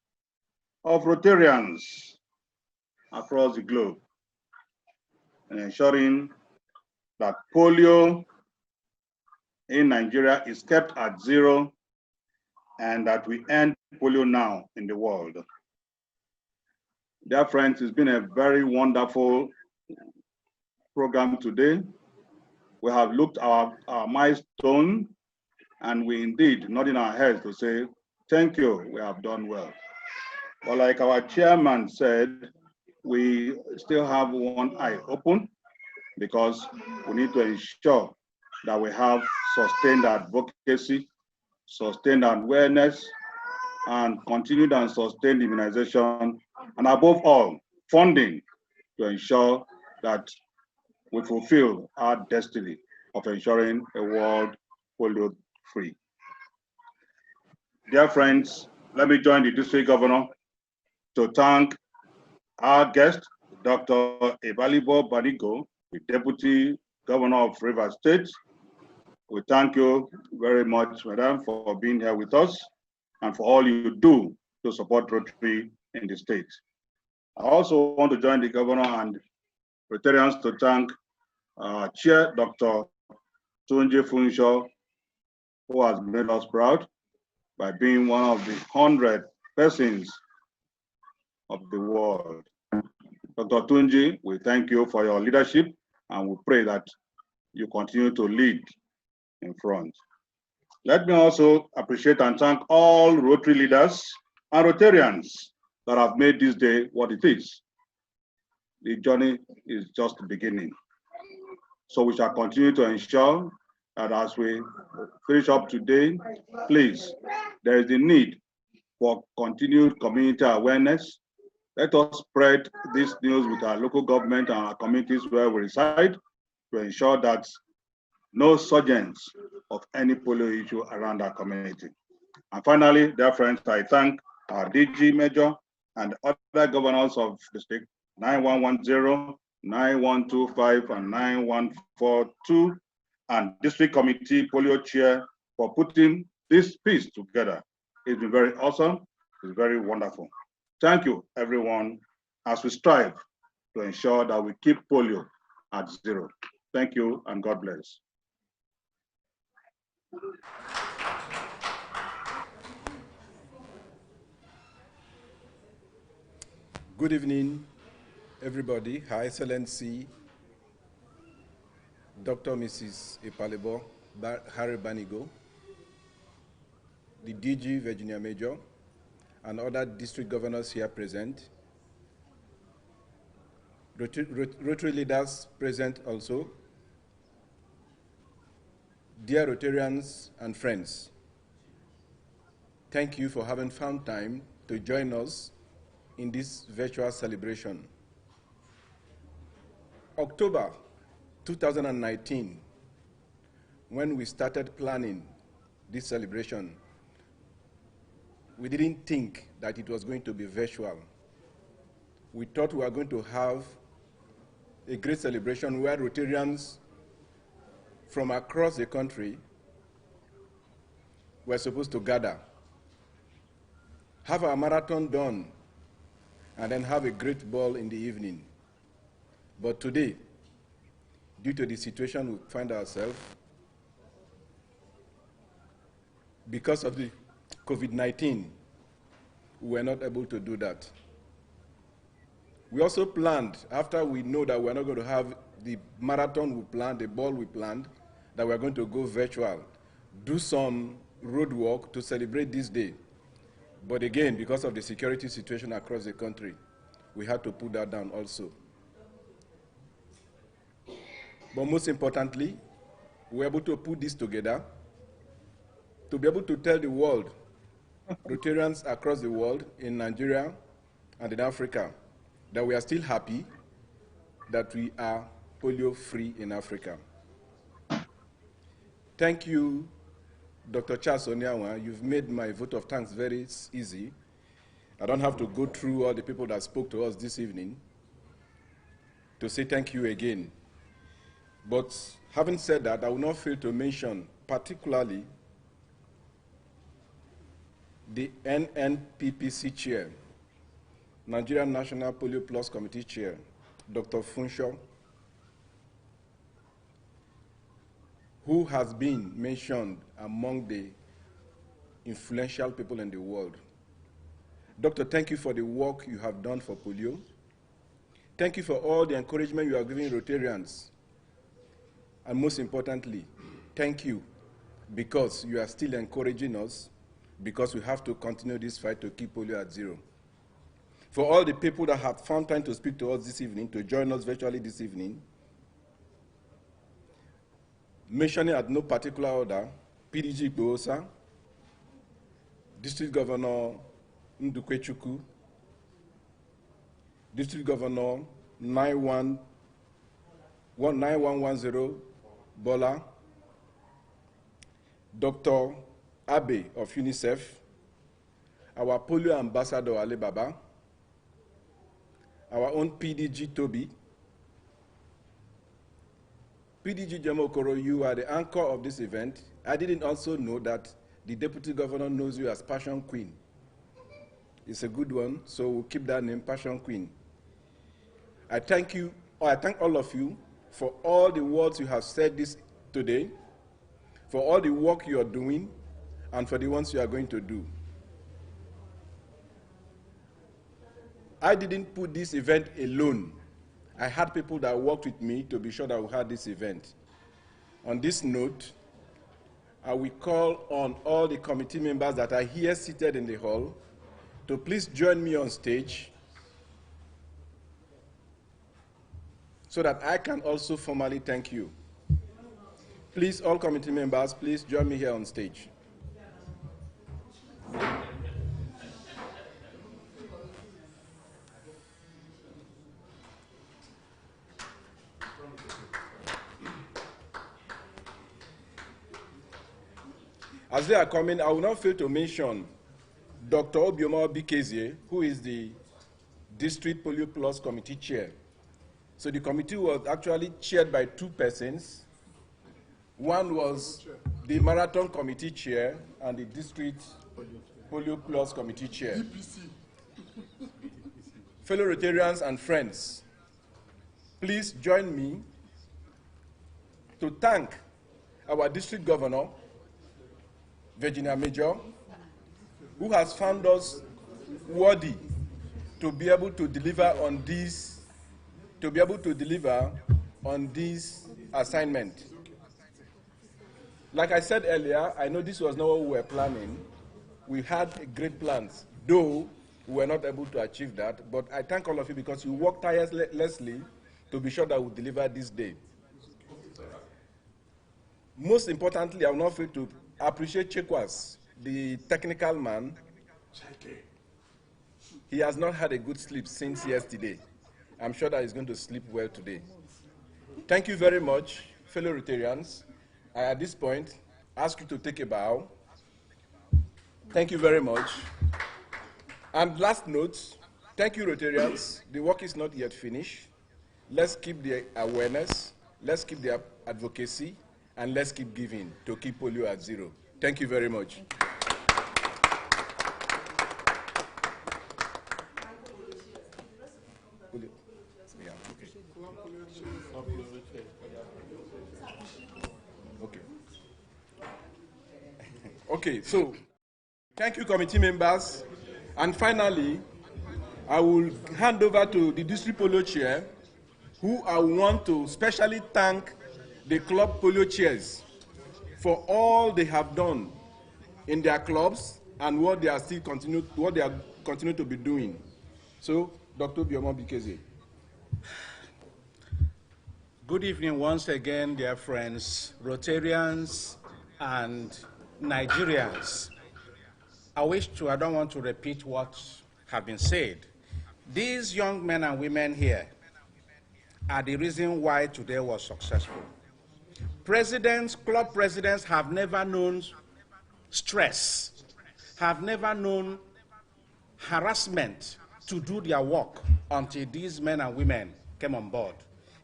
Speaker 5: of Rotarians across the globe in ensuring that polio in Nigeria is kept at zero and that we end polio now in the world. Dear friends, it's been a very wonderful program today. We have looked at our milestone and we indeed nodding our heads to say, thank you, we have done well. But like our chairman said, we still have one eye open because we need to ensure that we have sustained advocacy, sustained awareness, and continued and sustained immunization, and above all, funding to ensure that we fulfill our destiny of ensuring a world polio free. Dear friends, let me join the district governor to thank our guest, Dr. Ebalibo Banigo, the Deputy Governor of Rivers State. We thank you very much, madam, for being here with us and for all you do to support Rotary in the state. I also want to join the governor and Rotarians to thank Chair Dr. Tunji Funshaw, who has made us proud by being one of the 100 persons of the world. Dr. Tunji, we thank you for your leadership and we pray that you continue to lead in front. Let me also appreciate and thank all Rotary leaders and Rotarians that have made this day what it is. The journey is just beginning. So we shall continue to ensure that as we finish up today, please, there is the need for continued community awareness. Let us spread this news with our local government and our communities where we reside to ensure that no surgeons of any polio issue around our community. And finally, dear friends, I thank our DG Major and other governors of district 9110, 9125, and 9142, and district committee polio chair for putting this piece together. It's been very awesome. It's very wonderful. Thank you, everyone, as we strive to ensure that we keep polio at zero. Thank you, and God bless.
Speaker 16: Good evening, everybody. Her Excellency, Dr. Mrs. Epalebo Harry Banigo, the DG Virginia Major, and other district governors here present, Rotary leaders present also, dear Rotarians and friends, thank you for having found time to join us in this virtual celebration. October 2019, when we started planning this celebration, we didn't think that it was going to be virtual. We thought we were going to have a great celebration where Rotarians from across the country were supposed to gather, have our marathon done, and then have a great ball in the evening. But today, due to the situation we find ourselves, because of the COVID-19, we were not able to do that. We also planned, after we know that we're not going to have the marathon we planned, the ball we planned, that we're going to go virtual, do some road walk to celebrate this day. But again, because of the security situation across the country, we had to put that down also. But most importantly, we were able to put this together to be able to tell the world, Rotarians across the world, in Nigeria and in Africa, that we are still happy that we are polio-free in Africa. Thank you, Dr. Charles Onyawa. You've made my vote of thanks very easy. I don't have to go through all the people that spoke to us this evening to say thank you again. But having said that, I will not fail to mention particularly the NNPPC chair, Nigerian National Polio Plus Committee chair, Dr. Funshaw, who has been mentioned among the influential people in the world. Doctor, thank you for the work you have done for polio. Thank you for all the encouragement you are giving Rotarians. And most importantly, thank you because you are still encouraging us, because we have to continue this fight to keep polio at zero. For all the people that have found time to speak to us this evening, to join us virtually this evening, mentioning at no particular order, PDG Gbosa, District Governor Ndukwechuku, District Governor 9110 Bola, Dr. Abe of UNICEF, our polio ambassador Ali Baba, our own PDG Toby, PDG Jamokoro, you are the anchor of this event. I didn't also know that the Deputy Governor knows you as Passion Queen. It's a good one, so we'll keep that name, Passion Queen. I thank you, or I thank all of you for all the words you have said this today, for all the work you are doing, and for the ones you are going to do. I didn't put this event alone. I had people that worked with me to be sure that we had this event. On this note, I will call on all the committee members that are here seated in the hall to please join me on stage so that I can also formally thank you. Please, all committee members, please join me here on stage. As they are coming, I will not fail to mention Dr. Obioma Bikezie, who is the District Polio Plus Committee Chair. So the committee was actually chaired by two persons. One was the Marathon Committee Chair and the District Polio Plus Committee Chair. Fellow Rotarians and friends, please join me to thank our District Governor, Virginia Major, who has found us worthy to be able to deliver on this, assignment. Like I said earlier, I know this was not what we were planning. We had great plans, though we were not able to achieve that. But I thank all of you because you worked tirelessly to be sure that we deliver this day. Most importantly, I will not fail to appreciate Chekwas, the technical man. He has not had a good sleep since yesterday. I'm sure that he's going to sleep well today. Thank you very much, fellow Rotarians. I, at this point, ask you to take a bow. Thank you very much. And last note, thank you, Rotarians. The work is not yet finished. Let's keep the awareness, let's keep the advocacy, and let's keep giving to keep polio at zero. Thank you very much. Okay, so thank you, committee members. And finally, I will hand over to the district polio chair, who I want to specially thank the club polio chairs for all they have done in their clubs and what they are continue to be doing. So, Dr. Obioma Bikezie.
Speaker 6: Good evening once again, dear friends, Rotarians and Nigerians. I don't want to repeat what have been said. These young men and women here are the reason why today was successful. Club presidents have never known stress, have never known harassment to do their work until these men and women came on board.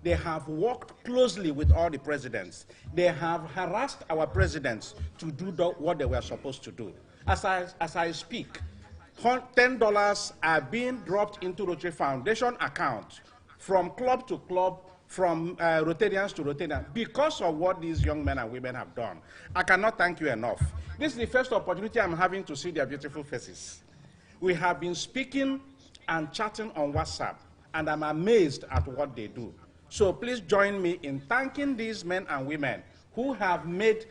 Speaker 6: They have worked closely with all the presidents. They have harassed our presidents to do what they were supposed to do. As I speak, $10 are being dropped into Rotary Foundation account from club to club, from Rotarians to Rotarians, because of what these young men and women have done. I cannot thank you enough. This is the first opportunity I'm having to see their beautiful faces. We have been speaking and chatting on WhatsApp, and I'm amazed at what they do. So please join me in thanking these men and women who have made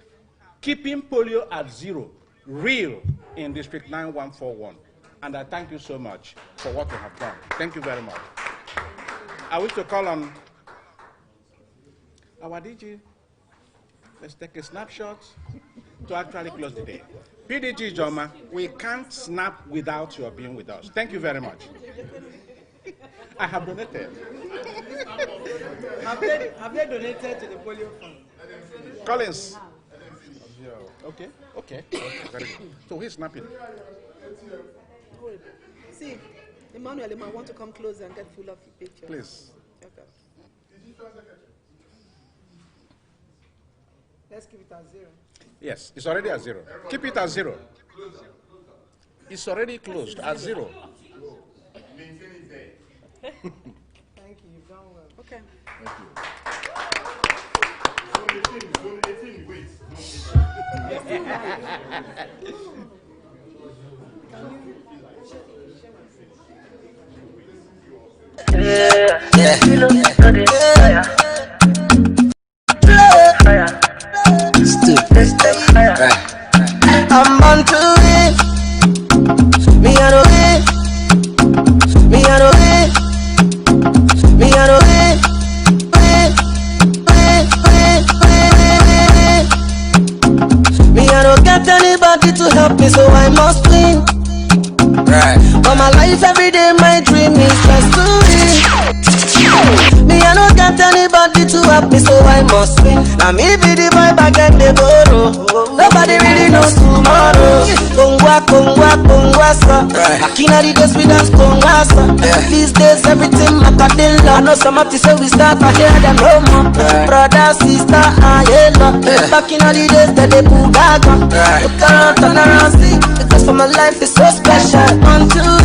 Speaker 6: keeping polio at zero real in District 9141. And I thank you so much for what you have done. Thank you very much. I wish to call on our DG. Let's take a snapshot to actually close the day. PDG Joma, we can't snap without your being with us. Thank you very much. I have donated.
Speaker 7: Have they donated to the polio fund?
Speaker 6: Collins. Okay. Very good. So he's snapping.
Speaker 2: See, Emmanuel, I want to come closer and get full of your picture.
Speaker 6: Please.
Speaker 2: Okay.
Speaker 7: Let's keep it at zero.
Speaker 6: Yes, it's already at zero. Keep it at zero. It's already closed at zero.
Speaker 7: Thank you, you've done well.
Speaker 2: Okay.
Speaker 6: Thank you.
Speaker 12: I'm on to it. Me I know it. Me I know it. Me I know it. Me I don't get anybody to help me, so I must win. Right. But my life every day, my dream is just to win. Me I don't get
Speaker 17: want anybody to help me, so I must win. Now me be the boy back at the borrow. Nobody really knows tomorrow. Kongwa, kongwa, kongwa, sir. Back in the days we dance kongwa, sir. These days everything macadilla. I know some of say we start, I hear them no more. Brother, sister, back in the days that they pull gaga. Turn around, see, because for my life is so special. 1, 2,